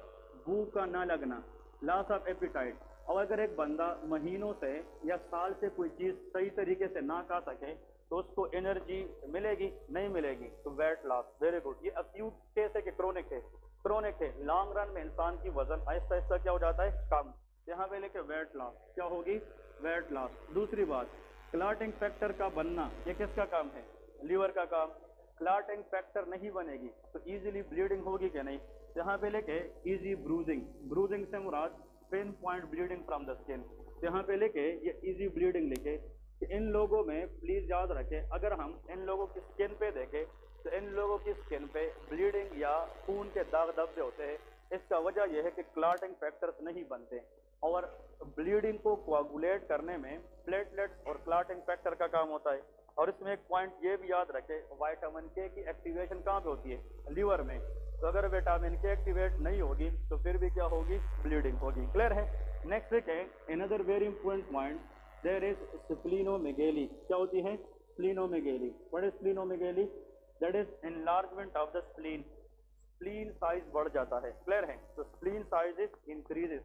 भूख का ना लगना, लॉस ऑफ एपिटाइट। और अगर एक बंदा महीनों से या साल से कोई चीज सही तरीके से ना खा सके तो उसको एनर्जी मिलेगी? नहीं मिलेगी। तो वेट लॉस। Very good. ये अक्यूट केस है कि क्रोनिक है? क्रोनिक है। लॉन्ग रन में इंसान की वजन आहिस्ता आहिस्ता क्या हो जाता है? कम। यहाँ पे लेके वेट लॉस। क्या होगी? Weight loss. दूसरी बात, क्लॉटिंग फैक्टर का बनना, ये किसका काम है? लीवर का काम। क्लॉटिंग फैक्टर नहीं बनेगी तो इजीली ब्लीडिंग होगी क्या? नहीं। यहाँ पे लेके इजी ब्रूजिंग। ब्रूजिंग से मुराद pinpoint bleeding from the skin. यहाँ पे लेके ये इजी ब्लीडिंग लिखे कि इन लोगों में प्लीज याद रखें, अगर हम इन लोगों की स्किन पे देखें तो इन लोगों की स्किन पे ब्लीडिंग या खून के दाग धब्बे होते हैं। इसका वजह यह है कि क्लॉटिंग फैक्टर्स नहीं बनते, और ब्लीडिंग को कोआगुलेट करने में प्लेटलेट और क्लॉटिंग फैक्टर का काम होता है। और इसमें एक पॉइंट ये भी याद रखें, विटामिन के की एक्टिवेशन कहाँ पे होती है? लीवर में। तो अगर विटामिन के एक्टिवेट नहीं होगी तो फिर भी क्या होगी? ब्लीडिंग होगी। क्लियर है? नेक्स्ट है another very important point, there is splenomegaly. क्या होती है? Splenomegaly. What is splenomegaly? That is enlargement of the spleen. Spleen size बढ़ जाता है। क्लियर है? तो स्प्लीन साइज इज इंक्रीजेस।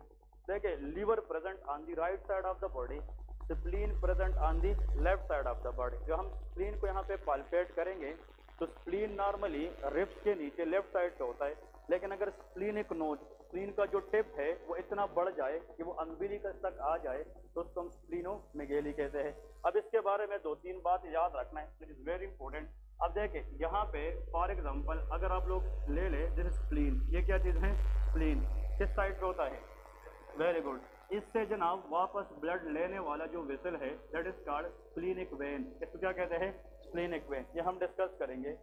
देखिए, liver present on the right side of the body, spleen present on the left side of the body. जो हम स्प्लीन को यहाँ पे पाल्पेट करेंगे तो स्प्लीन नॉर्मली रिब्स के नीचे लेफ्ट साइड पे होता है, लेकिन अगर स्प्लीनिक नोज, स्प्लीन का जो टिप है वो इतना बढ़ जाए कि वो अम्बिलिकस तक आ जाए तो उसको हम स्प्लीनोमेगेली कहते हैं। अब इसके बारे में 2-3 बात याद रखना है, इट इज वेरी इंपॉर्टेंट। अब देखिए यहाँ पे फॉर एग्जांपल अगर आप लोग ले ले दिस स्प्लीन, ये क्या चीज है? स्प्लीन किस साइड पे होता है? Very good. इससे जनाब वापस ब्लड लेने वाला जो वेसल है that is called splenic when. इसको क्या कहते हैं? Splenic when. ये हम डिस्कस करेंगे।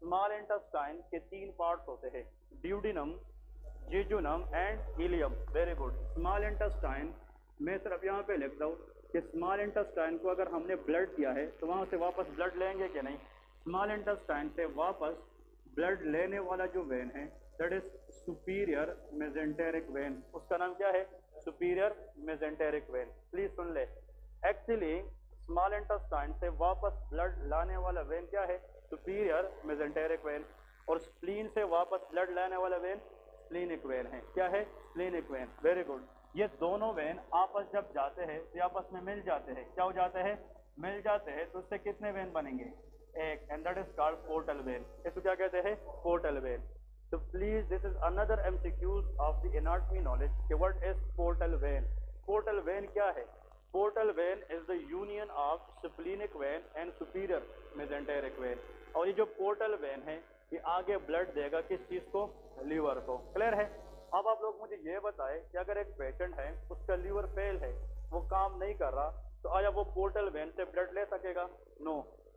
स्मॉल इंटेस्टाइन के 3 पार्ट्स होते हैं, duodenum, jejunum and ileum. Very good. Small intestine मैं सिर्फ यहाँ पे लिखता हूँ कि स्मॉल इंटेस्टाइन को अगर हमने ब्लड किया है तो वहाँ से वापस ब्लड लेंगे कि नहीं? स्मॉल इंटेस्टाइन से वापस ब्लड लेने वाला जो वेन है that is superior mesenteric vein. उसका नाम क्या है? Superior mesenteric vein. प्लीज सुन ले, एक्चुअली स्मॉल इंटेस्टाइन से वापस ब्लड लाने वाला वेन क्या है? Superior mesenteric vein. और स्प्लीन से वापस ब्लड लाने वाला वेन स्प्लीनिक वेन है। क्या है? Splenic when. Very good. ये दोनों वेन आपस जब जाते हैं तो आपस में मिल जाते हैं। क्या हो जाते हैं? मिल जाते हैं। तो उससे कितने वेन बनेंगे? एक, and that is called portal vein. इसको क्या कहते हैं? Portal vein. तो please this is another MCQs of the anatomy knowledge कि what is portal vein. Portal vein क्या है? Portal vein is the union of splenic vein and superior mesenteric vein. और ये जो पोर्टल वेन है ये आगे ब्लड देगा किस चीज को? लीवर को। क्लियर है? अब आप लोग मुझे ये बताएं कि अगर एक पेशेंट है उसका लीवर फेल है, वो काम नहीं कर रहा, तो आया वो पोर्टल वेन से ब्लड ले सकेगा? नो।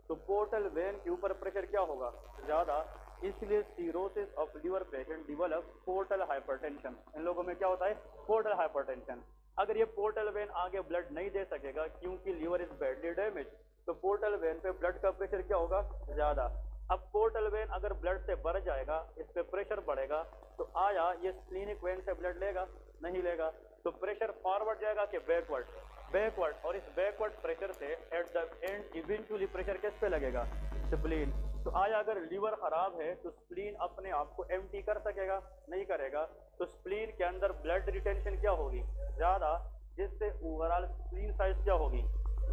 तो पोर्टल वेन के ऊपर प्रेशर क्या होगा? ज्यादा, इसलिए cirrhosis of liver patient develop portal hypertension. इन लोगों में क्या होता है? Portal hypertension. अगर ये पोर्टल वेन आगे ब्लड नहीं दे सकेगा क्योंकि लीवर इज बैडली डैमेज, तो पोर्टल वेन पे ब्लड का प्रेशर क्या होगा? ज्यादा। अब पोर्टल वेन अगर ब्लड से बढ़ जाएगा, इस पे प्रेशर बढ़ेगा, तो आया ये स्प्लीनिक वेन से ब्लड लेगा? नहीं लेगा। तो प्रेशर फॉरवर्ड जाएगा कि बैकवर्ड? बैकवर्ड। और इस बैकवर्ड प्रेशर से at the end eventually pressure किस पे लगेगा? स्प्लीन। तो आया अगर लीवर खराब है तो स्प्लीन अपने आप को एम्प्टी कर सकेगा? नहीं करेगा। तो स्प्लीन के अंदर ब्लड रिटेंशन क्या होगी? ज्यादा, जिससे ओवरऑल स्प्लीन साइज क्या होगी?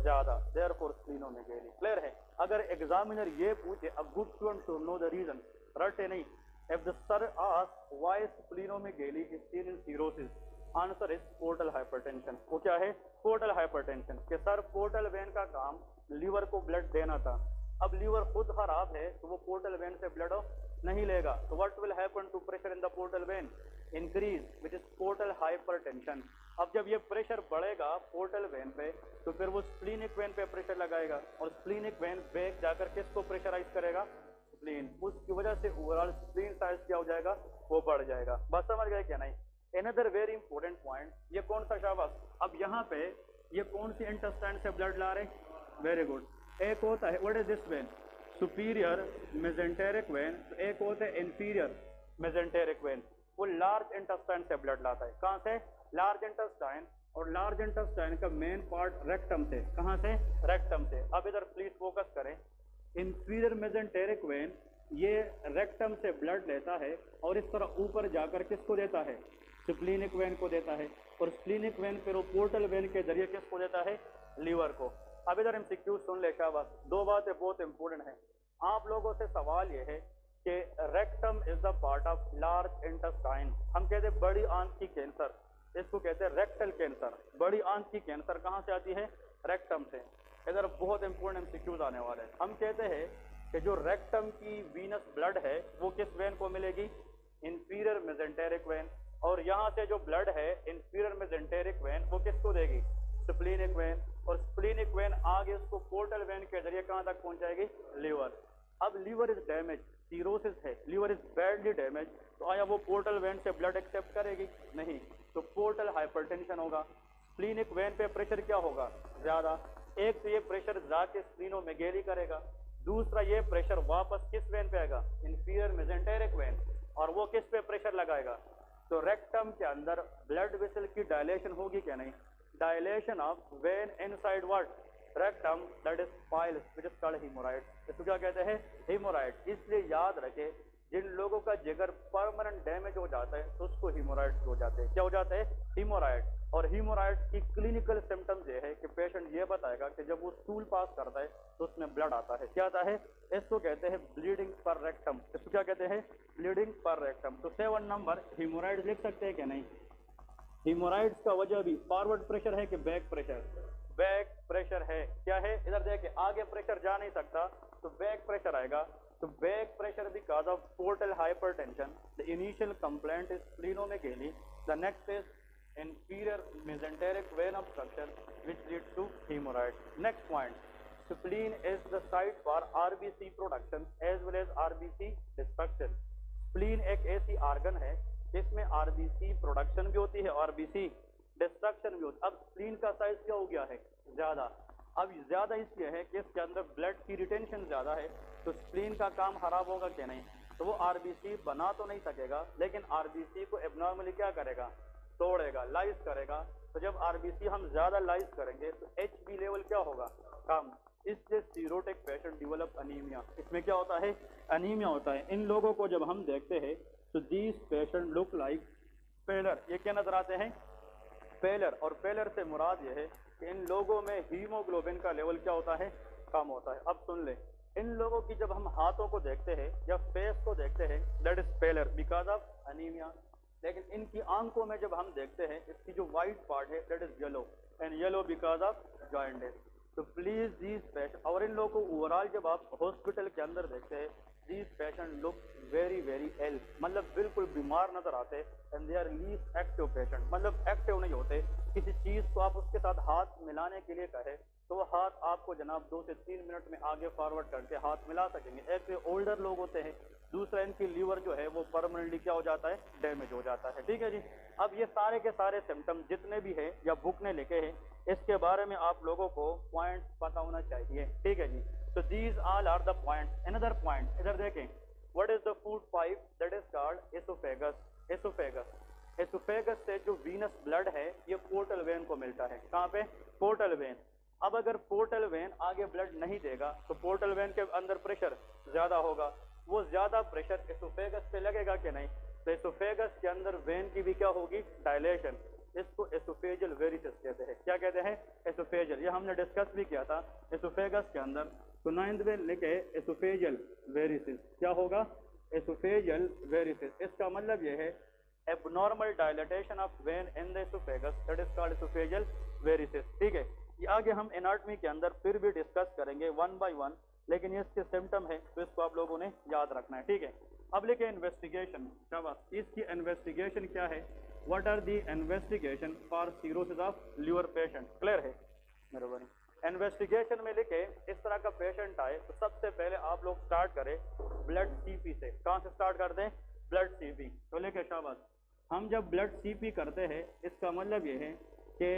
ज्यादा। Therefore splenomegaly. क्लियर है? अगर एग्जामिनर ये पूछे, a good student should know the reason, रटे नहीं। If the sir ask why splenomegaly is seen in cirrhosis, answer is portal hypertension. वो क्या है? Portal hypertension. कि सर पोर्टल वेन का काम लीवर को ब्लड देना था, अब लीवर खुद खराब है तो वो पोर्टल वेन से ब्लड नहीं लेगा। तो what will happen to pressure in the portal vein? Increase, which is portal hypertension. अब जब ये प्रेशर बढ़ेगा पोर्टल वेन पे, तो फिर वो स्प्लीनिक वेन पे प्रेशर लगाएगा, और स्प्लीनिक वेन बैक जाकर किसको प्रेशराइज करेगा? स्प्लीन। उसकी वजह से ओवरऑल स्प्लीन साइज क्या हो जाएगा? वो बढ़ जाएगा। बस समझ गए क्या? नहीं। Another very important point, ये कौन सा शाबाश? अब यहाँ पे ये कौन सी इंटेस्टाइन से ब्लड ला रहे? Very good. एक होता है, what is this when? Superior mesenteric when. एक होता है इंफीरियर मेसेंटेरिक वेन। वो लार्ज इंटेस्टाइन से ब्लड लाता है। कहाँ से? Large intestine. और लार्ज इंटेस्टाइन का मेन पार्ट रेक्टम से। कहाँ से? रेक्टम से। अब इधर प्लीज फोकस करें। इंफीरियर मेसेंटेरिक वेन ये रेक्टम से ब्लड लेता है और इस तरह ऊपर जाकर किसको देता है? स्प्लीनिक वेन को देता है। और स्प्लीनिक वेन फिर वो पोर्टल वेन के जरिए किसको देता है? लीवर को। अब इधर एमसीक्यू सुन ले शाबाश। दो बातें बहुत इंपॉर्टेंट है। आप लोगों से सवाल ये है कि rectum is the part of large intestine. हम कहते हैं बड़ी आंत की कैंसर, इसको कहते हैं रेक्टल कैंसर। बड़ी आंत की कैंसर कहाँ से आती है? रेक्टम से। इधर बहुत इंपॉर्टेंट एमसीक्यूज आने वाले हैं। हम कहते हैं कि जो रेक्टम की वीनस ब्लड है वो किस वेन को मिलेगी? Inferior mesenteric vein. और यहाँ से जो ब्लड है इंफीरियर मेसेंटेरिक वेन वो किसको देगी? Splenic when. और स्प्लीनिक वेन आगे उसको पोर्टल वेन के जरिए कहाँ तक पहुंचाएगी? लीवर। अब लीवर इज डैमेज, सीरोसिस है, लीवर इज बैडली डैमेज, तो आया वो पोर्टल वेन से ब्लड एक्सेप्ट करेगी? नहीं। तो पोर्टल हाइपरटेंशन होगा। स्प्लीनिक वेन पे प्रेशर क्या होगा? ज्यादा। एक तो ये प्रेशर जाके स्प्लीनोमेगाली करेगा, दूसरा ये प्रेशर वापस किस वेन पे आएगा? Inferior mesenteric vein. और वो किस पे प्रेशर लगाएगा? तो रेक्टम के अंदर ब्लड वेसल की डायलेशन होगी क्या? नहीं। Dilation of when inside what? Rectum, that is piles, which is called haemorrhoid. इसको क्या कहते हैं? हेमोराइड। इसलिए याद रखे, जिन लोगों का जिगर परमानेंट डैमेज हो जाता है तो उसको हेमोराइड हो जाते हैं। क्या हो जाता है? हेमोराइड। और हेमोराइड की क्लिनिकल सिम्टम्स ये है कि पेशेंट ये बताएगा कि जब वो स्टूल पास करता है तो उसमें ब्लड आता है। क्या आता है? इसको कहते हैं ब्लीडिंग पर रेक्टम। इसको क्या कहते हैं? ब्लीडिंग पर रेक्टम। तो 7 नंबर हेमोराइड लिख सकते हैं क्या? नहीं। हेमोराइड्स का वजह भी फॉरवर्ड प्रेशर है कि बैक प्रेशर? बैक प्रेशर है। क्या है? इधर देखिए, आगे प्रेशर जा नहीं सकता तो बैक प्रेशर आएगा। तो back pressure because of portal hypertension, the initial complaint is splenomegaly, the next is inferior mesenteric vein obstruction which leads to hemorrhoid. Next point, spleen is the site for RBC production as well as RBC destruction. Spleen एक ऐसी organ है जिसमें RBC production भी होती है, RBC destruction भी होती है। अब spleen का size क्या हो गया है? ज्यादा। अब ज्यादा इसलिए है कि इसके अंदर ब्लड की रिटेंशन ज्यादा है, तो स्प्लीन का काम खराब होगा क्या? नहीं। तो वो आरबीसी बना तो नहीं सकेगा, लेकिन आरबीसी को एबनॉर्मली क्या करेगा? तोड़ेगा, लाइज करेगा। तो जब आरबीसी हम ज्यादा लाइज करेंगे तो एचबी लेवल क्या होगा? कम। इससे सीरोटिक पेशेंट डेवलप अनीमिया। इसमें क्या होता है? अनीमिया होता है। इन लोगों को जब हम देखते हैं तो दीज पेशेंट लुक लाइक पेलर। ये क्या नजर आते हैं? पेलर। और पेलर से मुराद ये है कि इन लोगों में हीमोग्लोबिन का लेवल क्या होता है? कम होता है। अब सुन ले, इन लोगों की जब हम हाथों को देखते हैं या फेस को देखते हैं, that is pallor because of anaemia. लेकिन इनकी आंखों में जब हम देखते हैं, इसकी जो व्हाइट पार्ट है that is yellow, and yellow because of jaundice. तो प्लीज दीज पेशेंट, और इन लोगों को ओवरऑल जब आप हॉस्पिटल के अंदर देखते हैं, these patient look very very ill, मतलब बिल्कुल बीमार नजर आते, and they are least active patient, मतलब एक्टिव नहीं होते। किसी चीज को आप उसके साथ हाथ मिलाने के लिए कहे तो वो हाथ आपको जनाब 2 से 3 मिनट में आगे फॉरवर्ड करके हाथ मिला सकेंगे। एक तो ओल्डर लोग होते हैं, दूसरा इनकी लीवर जो है वो परमानेंटली क्या हो जाता है, डैमेज हो जाता है। ठीक है जी। अब ये सारे के सारे सिम्टम जितने भी है या बुक ने लिखे हैं, इसके बारे में आप लोगों को पॉइंट पता होना चाहिए। ठीक है जी। तो these all are the point. Another point इधर देखें, what is the food pipe that is called oesophagus. Oesophagus, oesophagus से जो वीनस ब्लड है ये पोर्टल वेन को मिलता है। कहाँ पे, पोर्टल वेन। अब अगर पोर्टल वेन आगे ब्लड नहीं देगा तो पोर्टल वेन के अंदर प्रेशर ज्यादा होगा, वो ज्यादा प्रेशर एसोफेगस पे लगेगा कि नहीं, तो एसोफेगस के अंदर वेन की भी क्या होगी, डायलेशन। इसको एसोफेजियल वेरिसेस कहते हैं। क्या कहते हैं, एसोफेजियल। ये हमने डिस्कस भी किया था एसोफेगस के अंदर। तो 9th में लिखे एसोफेजियल वेरिसेस, क्या होगा, एसोफेजियल वेरिसेस। इसका मतलब ये है abnormal dilatation of when in the oesophagus, that is called oesophageal varices. ठीक है, ये आगे हम एनाटॉमी के अंदर फिर भी डिस्कस करेंगे वन बाय वन, लेकिन ये इसके सिम्टम है तो इसको आप लोगों ने याद रखना है। ठीक है, अब लिखे इन्वेस्टिगेशन। शाबाश, इसकी इन्वेस्टिगेशन क्या है, what are the investigation for cirrhosis of liver patient. Clear है मेरे भाई। इन्वेस्टिगेशन में लिखे, इस तरह का पेशेंट आए तो सबसे पहले आप लोग स्टार्ट करें ब्लड सीपी से। कहाँ से स्टार्ट कर दें, ब्लड सीपी। तो लिखे शाबाश, हम जब ब्लड सीपी करते हैं इसका मतलब ये है कि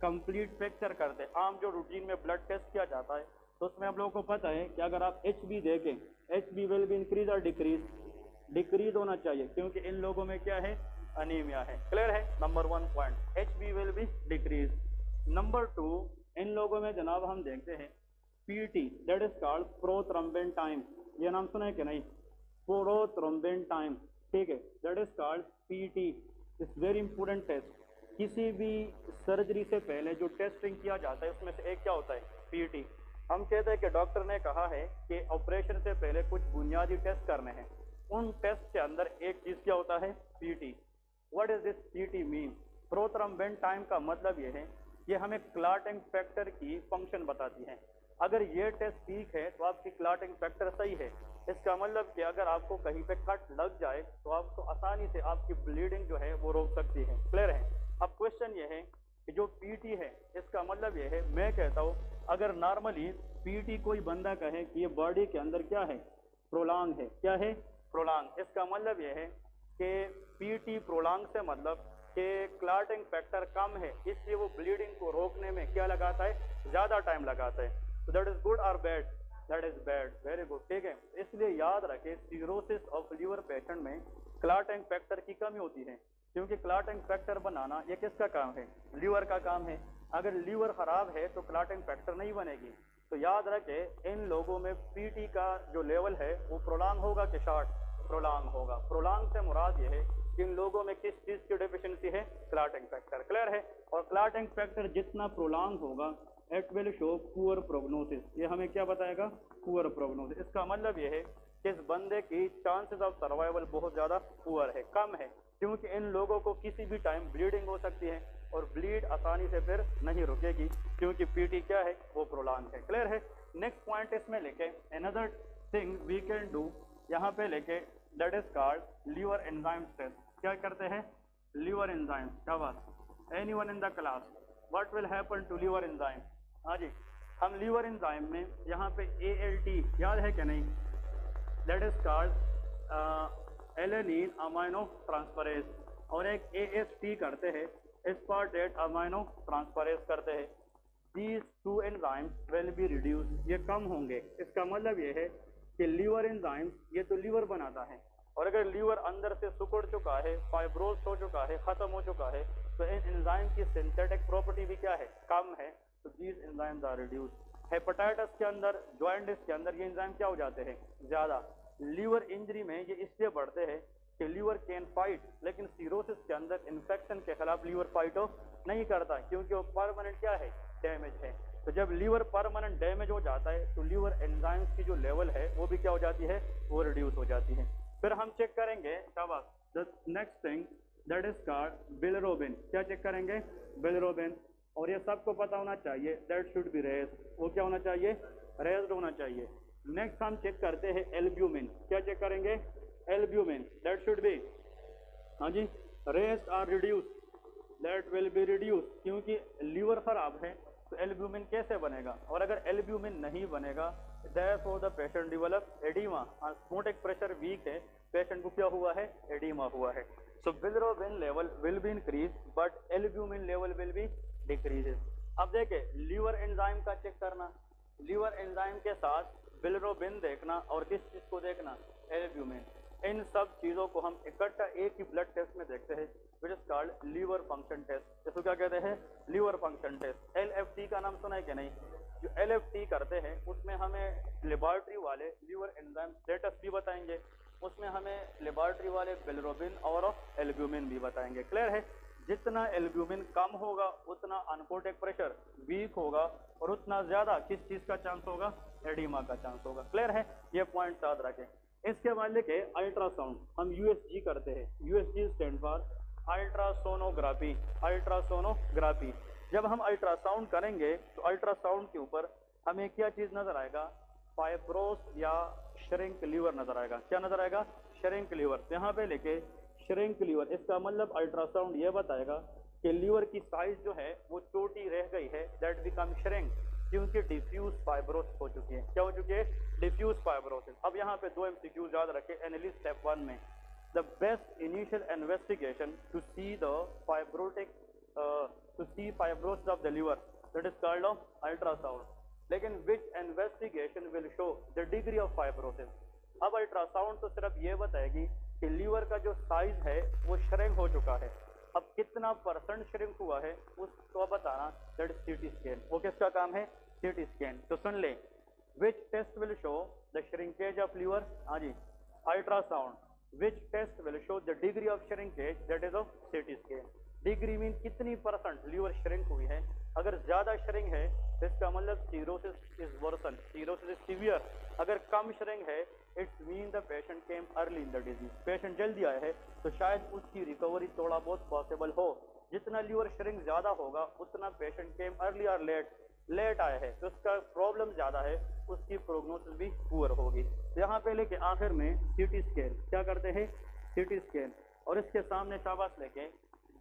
कंप्लीट पिक्चर करते हैं। आम जो रूटीन में ब्लड टेस्ट किया जाता है तो उसमें हम लोगों को पता है कि अगर आप HB देखें, HB विल बी इंक्रीज और डिक्रीज, डिक्रीज होना चाहिए क्योंकि इन लोगों में क्या है, अनीमिया है। क्लियर है, number 1 point, HB will be decrease. Number 2, इन लोगों में जनाब हम देखते हैं PT, that is called prothrombin time. ये नाम सुना है कि नहीं, प्रोथ्रोम्बिन टाइम। ठीक है, that is called PT, it's very important test. किसी भी सर्जरी से पहले जो टेस्टिंग किया जाता है उसमें से एक क्या होता है, PT। हम कहते हैं कि डॉक्टर ने कहा है कि ऑपरेशन से पहले कुछ बुनियादी टेस्ट करने हैं, उन टेस्ट के अंदर एक चीज क्या होता है, PT। What is this PT mean, prothrombin time का मतलब ये है, ये हमें क्लॉटिंग फैक्टर की फंक्शन बताती है। अगर ये टेस्ट ठीक है तो आपकी क्लॉटिंग फैक्टर सही है। इसका मतलब कि अगर आपको कहीं पे कट लग जाए तो आपको आसानी से आपकी ब्लीडिंग जो है वो रोक सकती है। क्लियर है। अब क्वेश्चन ये है कि जो PT है इसका मतलब ये है, मैं कहता हूँ अगर नॉर्मली PT कोई बंदा कहे कि ये बॉडी के अंदर क्या है, प्रोलॉन्ग है। क्या है, प्रोलॉन्ग। इसका मतलब ये है कि PT प्रोलॉन्ग से मतलब कि क्लॉटिंग फैक्टर कम है, इसलिए वो ब्लीडिंग को रोकने में क्या लगाता है, ज्यादा टाइम लगाता है। तो दैट इज गुड और bad, that is bad, very good. ठीक है, इसलिए याद रखें सीरोसिस ऑफ लीवर पेशेंट में क्लॉटिंग फैक्टर की कमी होती है, क्योंकि क्लॉटिंग फैक्टर बनाना ये किसका काम है, लीवर का काम है। अगर लीवर खराब है तो क्लॉटिंग फैक्टर नहीं बनेगी। तो याद रखें इन लोगों में PT का जो लेवल है वो प्रोलॉन्ग होगा कि शॉर्ट, प्रोलॉन्ग होगा। प्रोलॉन्ग से मुराद ये है कि इन लोगों में किस चीज की डेफिशिएंसी है, क्लॉटिंग फैक्टर। क्लियर है। और क्लॉटिंग फैक्टर जितना प्रोलॉन्ग होगा it will show poor prognosis. ये हमें क्या बताएगा, पुअर प्रोग्नोसिस। इसका मतलब ये है कि इस बंदे की चांसेस ऑफ सर्वाइवल बहुत ज्यादा पुअर है, कम है, क्योंकि इन लोगों को किसी भी टाइम ब्लीडिंग हो सकती है और ब्लीड आसानी से फिर नहीं रुकेगी क्योंकि PT क्या है, वो प्रोलॉन्ग है। क्लियर है। नेक्स्ट पॉइंट इसमें लेके another thing we can do, यहाँ पे लेके that is called liver enzyme test. क्या करते हैं, लीवर एंजाइम। क्या बात, anyone in the class, what will happen to liver enzyme. हाँ जी, हम लीवर एंजाइम में यहाँ पे ALT याद है क्या नहीं, that is called alanine amino transferase, और एक AST करते हैं, एस्पार्टेट अमाइनो ट्रांसफरेज करते हैं। These two enzymes will be reduced, ये कम होंगे। इसका मतलब ये है कि लीवर एंजाइम ये तो लीवर बनाता है, और अगर लीवर अंदर से सिकुड़ चुका है, फाइब्रोज हो चुका है, खत्म हो चुका है, तो इन एंजाइम की सिंथेटिक प्रॉपर्टी भी क्या है, कम है। तो these enzymes are reduced. Hepatitis के अंदर, जॉइंटिस के अंदर ये एंजाइम क्या हो जाते हैं, ज्यादा। लीवर इंजरी में ये इसलिए बढ़ते हैं कि लीवर कैन फाइट, लेकिन सीरोसिस के अंदर इन्फेक्शन के खिलाफ लीवर फाइट नहीं करता क्योंकि वो परमानेंट क्या है, डैमेज है। तो जब लीवर परमानेंट डैमेज हो जाता है तो लीवर एंजाइम्स की जो लेवल है वो भी क्या हो जाती है, वो रिड्यूस हो जाती है। फिर हम चेक करेंगे शाबाश the next thing that is called bilirubin. क्या चेक करेंगे, बिलिरुबिन। और ये सबको पता होना चाहिए दैट शुड बी रेज्ड, वो क्या होना चाहिए, रेज्ड होना चाहिए। नेक्स्ट हम चेक करते हैं एल्ब्यूमिन। क्या चेक करेंगे, एल्ब्यूमिन दैट शुड बी, हाँ जी, रेज्ड और reduce, that will be reduce. क्योंकि लीवर खराब है तो एल्ब्यूमिन कैसे बनेगा, और अगर एल्ब्यूमिन नहीं बनेगा therefore the patient develop edema। osmotic pressure weak है, पेशेंट को क्या हुआ है, एडिमा हुआ है। so bilirubin level will be increased but albumin level will be decreases। अब देखे लीवर एंजाइम का चेक करना, लीवर एंजाइम के साथ बिलिरुबिन देखना और किस चीज को देखना, एल्ब्यूमिन। इन सब चीजों को हम इकट्ठा एक ही ब्लड टेस्ट में देखते हैं which is called liver function test. इसको क्या कहते हैं, लीवर फंक्शन टेस्ट। LFT का नाम सुना है कि नहीं, जो LFT करते हैं उसमें हमें लेबोरेटरी वाले लीवर एंजाइम स्टेटस भी बताएंगे, उसमें हमें लेबोरेटरी वाले बिलिरुबिन और एल्ब्यूमिन भी बताएंगे। क्लियर है, जितना एल्ब्यूमिन कम होगा उतना अनकोटिक प्रेशर वीक होगा और उतना ज्यादा किस चीज का चांस होगा, एडिमा का चांस होगा। क्लियर है, ये पॉइंट याद रखें। इसके बाद लेके अल्ट्रासाउंड हम USG करते हैं, USG stand for ultrasonography, ultrasonography. जब हम अल्ट्रासाउंड करेंगे तो अल्ट्रासाउंड के ऊपर हमें क्या चीज नजर आएगा, फाइब्रोस या श्रिंक लीवर नजर आएगा। क्या नजर आएगा, श्रिंक लीवर। यहाँ पे लेके श्रिंक लीवर, इसका मतलब अल्ट्रासाउंड ये बताएगा कि लीवर की साइज जो है वो छोटी रह गई है, दैट बिकम श्रिंक, क्योंकि डिफ्यूज फाइब्रोसिस हो चुकी है। क्या हो चुकी है, डिफ्यूज फाइब्रोसिस। अब यहाँ पे 2 MCQ याद रखे एनालिसिस स्टेप 1 में, the best initial investigation to see the fibrotic to see fibrosis of the liver, that is called ultrasound। लेकिन which investigation will show the degree of fibrosis। अब अल्ट्रासाउंड तो सिर्फ ये बताएगी कि लीवर का जो साइज है वो श्रिंक हो चुका है, अब कितना % श्रिंक हुआ है उसको बताना, दैट इज CT स्कैन। वो किसका काम है, CT स्कैन। तो सुन ले, which test will show the shrinkage of liver, हाँ जी, ultrasound. which test will show the degree of shrinkage, that is of CT scan. Degree mean कितनी % लीवर श्रिंक हुई है, अगर ज्यादा श्रिंक है तो इसका मतलब cirrhosis is worsen, cirrhosis is severe. अगर कम श्रिंक है it's mean the patient came early in the disease, patient जल्दी आया है तो शायद उसकी रिकवरी थोड़ा बहुत पॉसिबल हो। जितना लीवर श्रिंक ज्यादा होगा उतना पेशेंट केम अर्ली और लेट आया है तो उसका प्रॉब्लम ज्यादा है, उसकी प्रोग्नोसिस भी पुअर होगी। तो यहाँ पे लेके आखिर में CT स्कैन, क्या करते हैं, CT स्कैन। और इसके सामने शाबाश लेके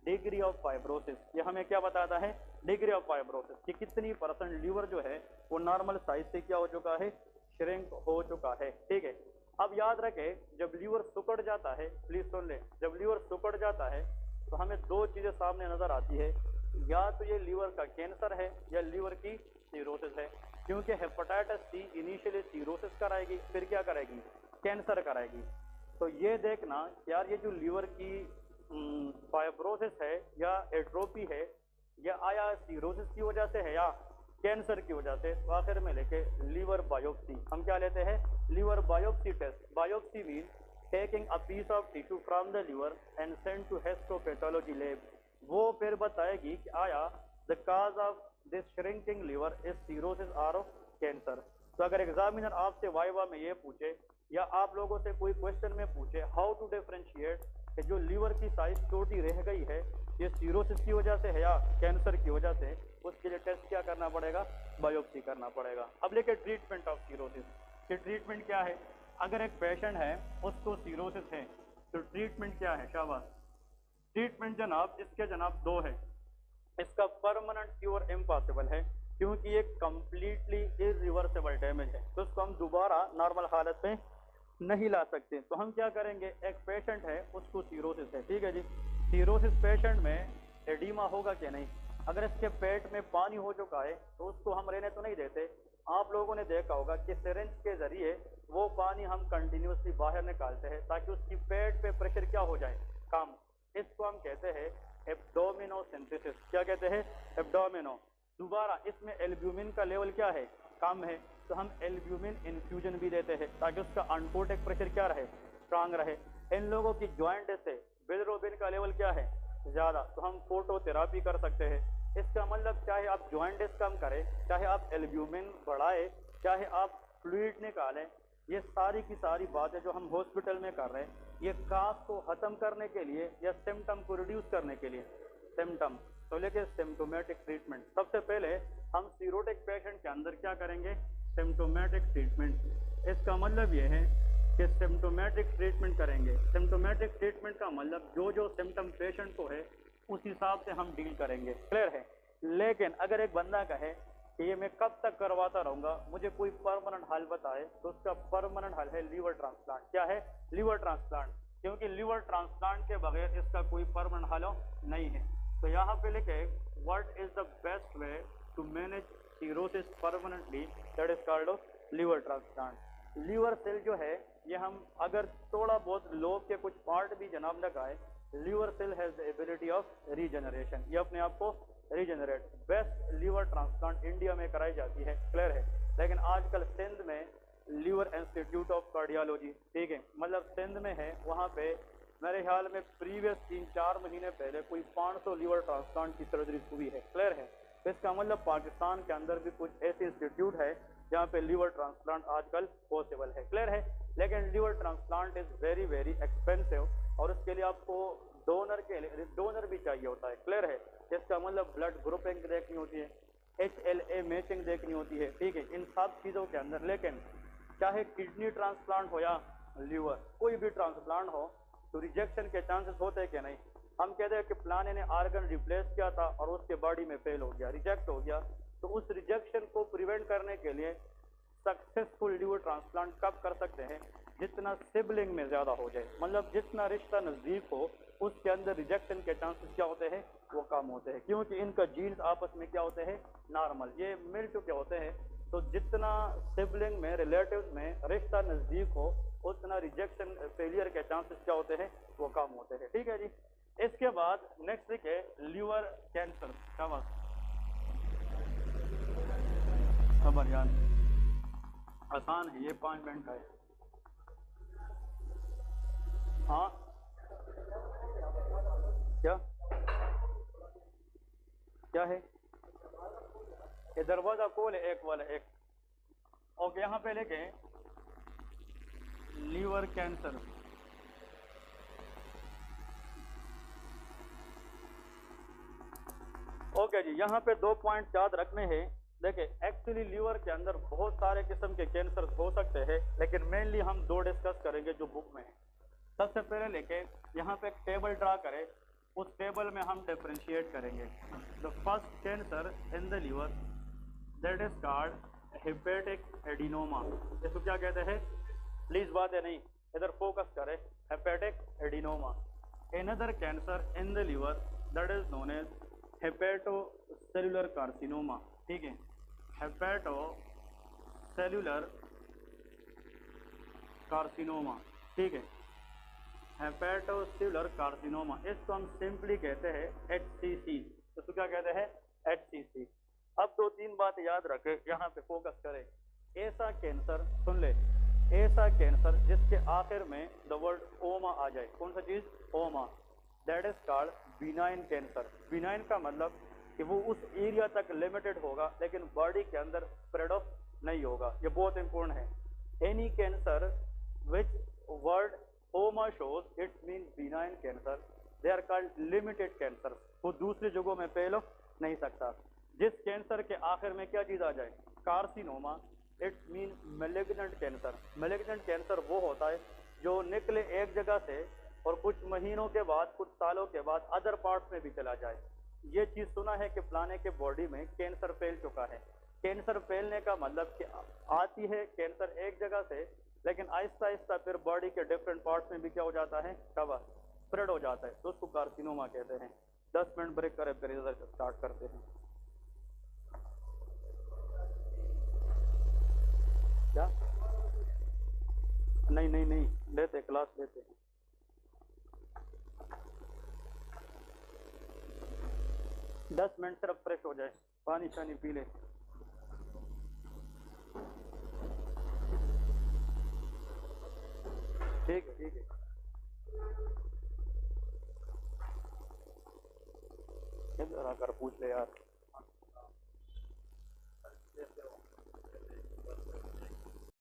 डिग्री ऑफ फाइब्रोसिस, ये हमें क्या बताता है, डिग्री ऑफ फाइब्रोसिस कि कितनी % लीवर जो है वो नॉर्मल साइज से क्या हो चुका है, श्रिंक हो चुका है। ठीक है, अब याद रखे जब लीवर सुकड़ जाता है, प्लीज सुन ले, जब लीवर सुकड़ जाता है तो हमें 2 चीजें सामने नजर आती है, या तो ये लीवर का कैंसर है या लीवर की सीरोसिस है। क्योंकि हेपेटाइटिस C इनिशियली सीरोसिस कराएगी, फिर क्या कराएगी, कैंसर कराएगी। तो ये देखना यार ये जो लीवर की फाइब्रोसिस है या एट्रोपी है, या आया सीरोसिस की वजह से है या कैंसर की वजह से। तो आखिर में लेके लीवर बायोप्सी, हम क्या लेते हैं, liver biopsy test. Biopsy mean taking a piece of tissue from the liver and send to histopathology lab. वो फिर बताएगी कि आया the cause of this shrinking liver is cirrhosis और कैंसर। तो अगर एग्जामिनर आपसे वाइवा में ये पूछे या आप लोगों से कोई क्वेश्चन में पूछे हाउ टू डिफरेंशिएट कि जो लीवर की साइज छोटी रह गई है ये सीरोसिस की वजह से है या कैंसर की वजह से, उसके लिए टेस्ट क्या करना पड़ेगा, बायोप्सी करना पड़ेगा। अब लेके ट्रीटमेंट ऑफ सीरोसिस, कि ट्रीटमेंट क्या है। अगर एक पेशेंट है उसको सीरोसिस है तो ट्रीटमेंट क्या है, शाबाश। ट्रीटमेंट जनाब इसके जनाब 2 है। इसका परमानेंट क्योर इम्पॉसिबल है क्योंकि ये कंप्लीटली इरिवर्सिबल डैमेज है, तो उसको हम दोबारा नॉर्मल हालत में नहीं ला सकते। तो हम क्या करेंगे, एक पेशेंट है उसको सीरोसिस है, ठीक है जी, सीरोसिस पेशेंट में एडिमा होगा कि नहीं, अगर इसके पेट में पानी हो चुका है तो उसको हम रहने तो नहीं देते। आप लोगों ने देखा होगा कि सिरिंज के जरिए वो पानी हम कंटिन्यूसली बाहर निकालते हैं ताकि उसकी पेट पे प्रेशर क्या हो जाए, कम। इसको हम कहते हैं एब्डोमिनोसिंथेसिस। क्या कहते हैं, एब्डोमिनो। दोबारा इसमें एल्ब्यूमिन का लेवल क्या है, कम है, तो हम एल्ब्यूमिन इन्फ्यूजन भी देते हैं ताकि उसका अनकोटिक प्रेशर क्या रहे, स्ट्रांग रहे। इन लोगों की ज्वाइंट से बिलिरुबिन का लेवल क्या है, ज्यादा, तो हम फोटोथेरापी कर सकते हैं। इसका मतलब चाहे आप जॉइंटिस कम करें, चाहे आप एल्ब्यूमिन बढ़ाए, चाहे आप फ्लूइड निकालें, ये सारी की सारी बातें जो हम हॉस्पिटल में कर रहे हैं, ये काफ को खत्म करने के लिए या सिम्टम को रिड्यूस करने के लिए। सिम्टम तो लेके सिम्टोमेटिक ट्रीटमेंट। सबसे पहले हम सीरोटिक पेशेंट के अंदर क्या करेंगे, सिम्टोमेटिक ट्रीटमेंट। इसका मतलब ये है कि सिम्टोमेटिक ट्रीटमेंट करेंगे। सिम्टोमेटिक ट्रीटमेंट का मतलब जो जो सिम्टम पेशेंट को है उस हिसाब से हम डील करेंगे, क्लियर है। लेकिन अगर एक बंदा कहे कि ये मैं कब तक करवाता रहूंगा, मुझे कोई परमानेंट हल बताए, तो उसका परमानेंट हल है लीवर ट्रांसप्लांट। क्या है, लीवर ट्रांसप्लांट, क्योंकि लीवर ट्रांसप्लांट के बगैर इसका कोई परमानेंट हल नहीं है। तो यहाँ पे लिखे what is the best way to manage cirrhosis permanently, that is called liver transplant. Liver cell जो है ये हम अगर थोड़ा बहुत लोग के कुछ पार्ट भी जनाब लगाए, liver cell has the ability of regeneration, ये अपने आप को regenerate. Best liver transplant India में कराई जाती है, क्लियर है। लेकिन आजकल सिंध में लीवर इंस्टीट्यूट ऑफ कार्डियोलॉजी, ठीक है, मतलब सिंध में है, वहाँ पे मेरे ख्याल में प्रीवियस 3-4 महीने पहले कोई 500 लीवर ट्रांसप्लांट की सर्जरी हुई है, क्लियर है। तो इसका मतलब पाकिस्तान के अंदर भी कुछ ऐसे इंस्टीट्यूट है जहाँ पे लीवर ट्रांसप्लांट आजकल पॉसिबल है, क्लियर है। लेकिन liver transplant is very very expensive, और उसके लिए आपको डोनर के लिए डोनर भी चाहिए होता है, क्लियर है। जिसका मतलब ब्लड ग्रुपिंग देखनी होती है, HLA मैचिंग देखनी होती है, ठीक है, इन सब चीज़ों के अंदर। लेकिन चाहे किडनी ट्रांसप्लांट हो या लीवर, कोई भी ट्रांसप्लांट हो, तो रिजेक्शन के चांसेस होते हैं कि नहीं। हम कहते हैं कि प्लान ने आर्गन रिप्लेस किया था और उसके बॉडी में फेल हो गया, रिजेक्ट हो गया, तो उस रिजेक्शन को प्रिवेंट करने के लिए सक्सेसफुल लीवर ट्रांसप्लांट कब कर सकते हैं, जितना सिबलिंग में ज़्यादा हो जाए, मतलब जितना रिश्ता नज़दीक हो उसके अंदर रिजेक्शन के चांसेस क्या होते हैं, वो कम होते हैं, क्योंकि इनका जीन्स आपस में क्या होते हैं, नॉर्मल, ये मिल चुके होते हैं। तो जितना सिबलिंग में, रिलेटिव्स में रिश्ता नज़दीक हो, उतना रिजेक्शन फेलियर के चांसेस क्या होते हैं, वो कम होते हैं, ठीक है जी। इसके बाद नेक्स्ट है लीवर कैंसर। खबर यार आसान है, ये 5 मिनट का है। हाँ क्या क्या है, ये दरवाजा खोल है एक वाला एक। ओके, यहाँ पे लेके लीवर कैंसर। ओके जी, यहाँ पे 2 पॉइंट याद रखने हैं। देखिए, एक्चुअली लीवर के अंदर बहुत सारे किस्म के कैंसर हो सकते हैं, लेकिन मेनली हम 2 डिस्कस करेंगे जो बुक में है। सबसे पहले लेके यहाँ पे एक टेबल ड्रा करें, उस टेबल में हम डिफरेंशिएट करेंगे। The first cancer in the liver that is called hepatic adenoma. इसको क्या कहते हैं, प्लीज बात है नहीं, इधर फोकस करें, hepatic adenoma. Another cancer in the liver that is known as hepatocellular carcinoma, ठीक है, हेपेटोसेल्यूलर कार्सिनोमा, ठीक है, हेपेटोसेल्यूलर कार्सिनोमा, इसको हम सिंपली कहते हैं HCC। इसको क्या कहते हैं, HCC। अब 2-3 बात याद रखें, यहाँ पे फोकस करें। ऐसा कैंसर, सुन ले, ऐसा कैंसर जिसके आखिर में द वर्ड ओमा आ जाए, कौन सा चीज, ओमा, that is called benign cancer. Benign का मतलब कि वो उस एरिया तक लिमिटेड होगा, लेकिन बॉडी के अंदर स्प्रेड ऑफ नहीं होगा, ये बहुत इंपॉर्टेंट है। Any cancer which word oma shows it's mean benign cancer, they are called limited cancer, वो दूसरी जगहों में फैल नहीं सकता। जिस कैंसर के आखिर में क्या चीज आ जाए, carcinoma, it's mean malignant cancer. Malignant cancer वो होता है जो निकले एक जगह से और कुछ महीनों के बाद, कुछ सालों के बाद अदर पार्ट्स में भी चला जाए। ये चीज सुना है कि फलाने के बॉडी में कैंसर फैल चुका है। कैंसर फैलने का मतलब कि आती है कैंसर एक जगह से, लेकिन आहिस्ता आहिस्ता फिर बॉडी के डिफरेंट पार्ट्स में भी क्या हो जाता है, कवर स्प्रेड हो जाता है, तो उसको कार्सिनोमा कहते हैं। 10 मिनट ब्रेक करें, फिर इधर स्टार्ट करते हैं। क्या, नहीं नहीं नहीं, लेते क्लास लेते हैं। दस मिनट सिर्फ फ्रेश हो जाए, पानी शानी पी ले। ठीक है ठीक है, इधर आकर पूछ ले यार। जैसे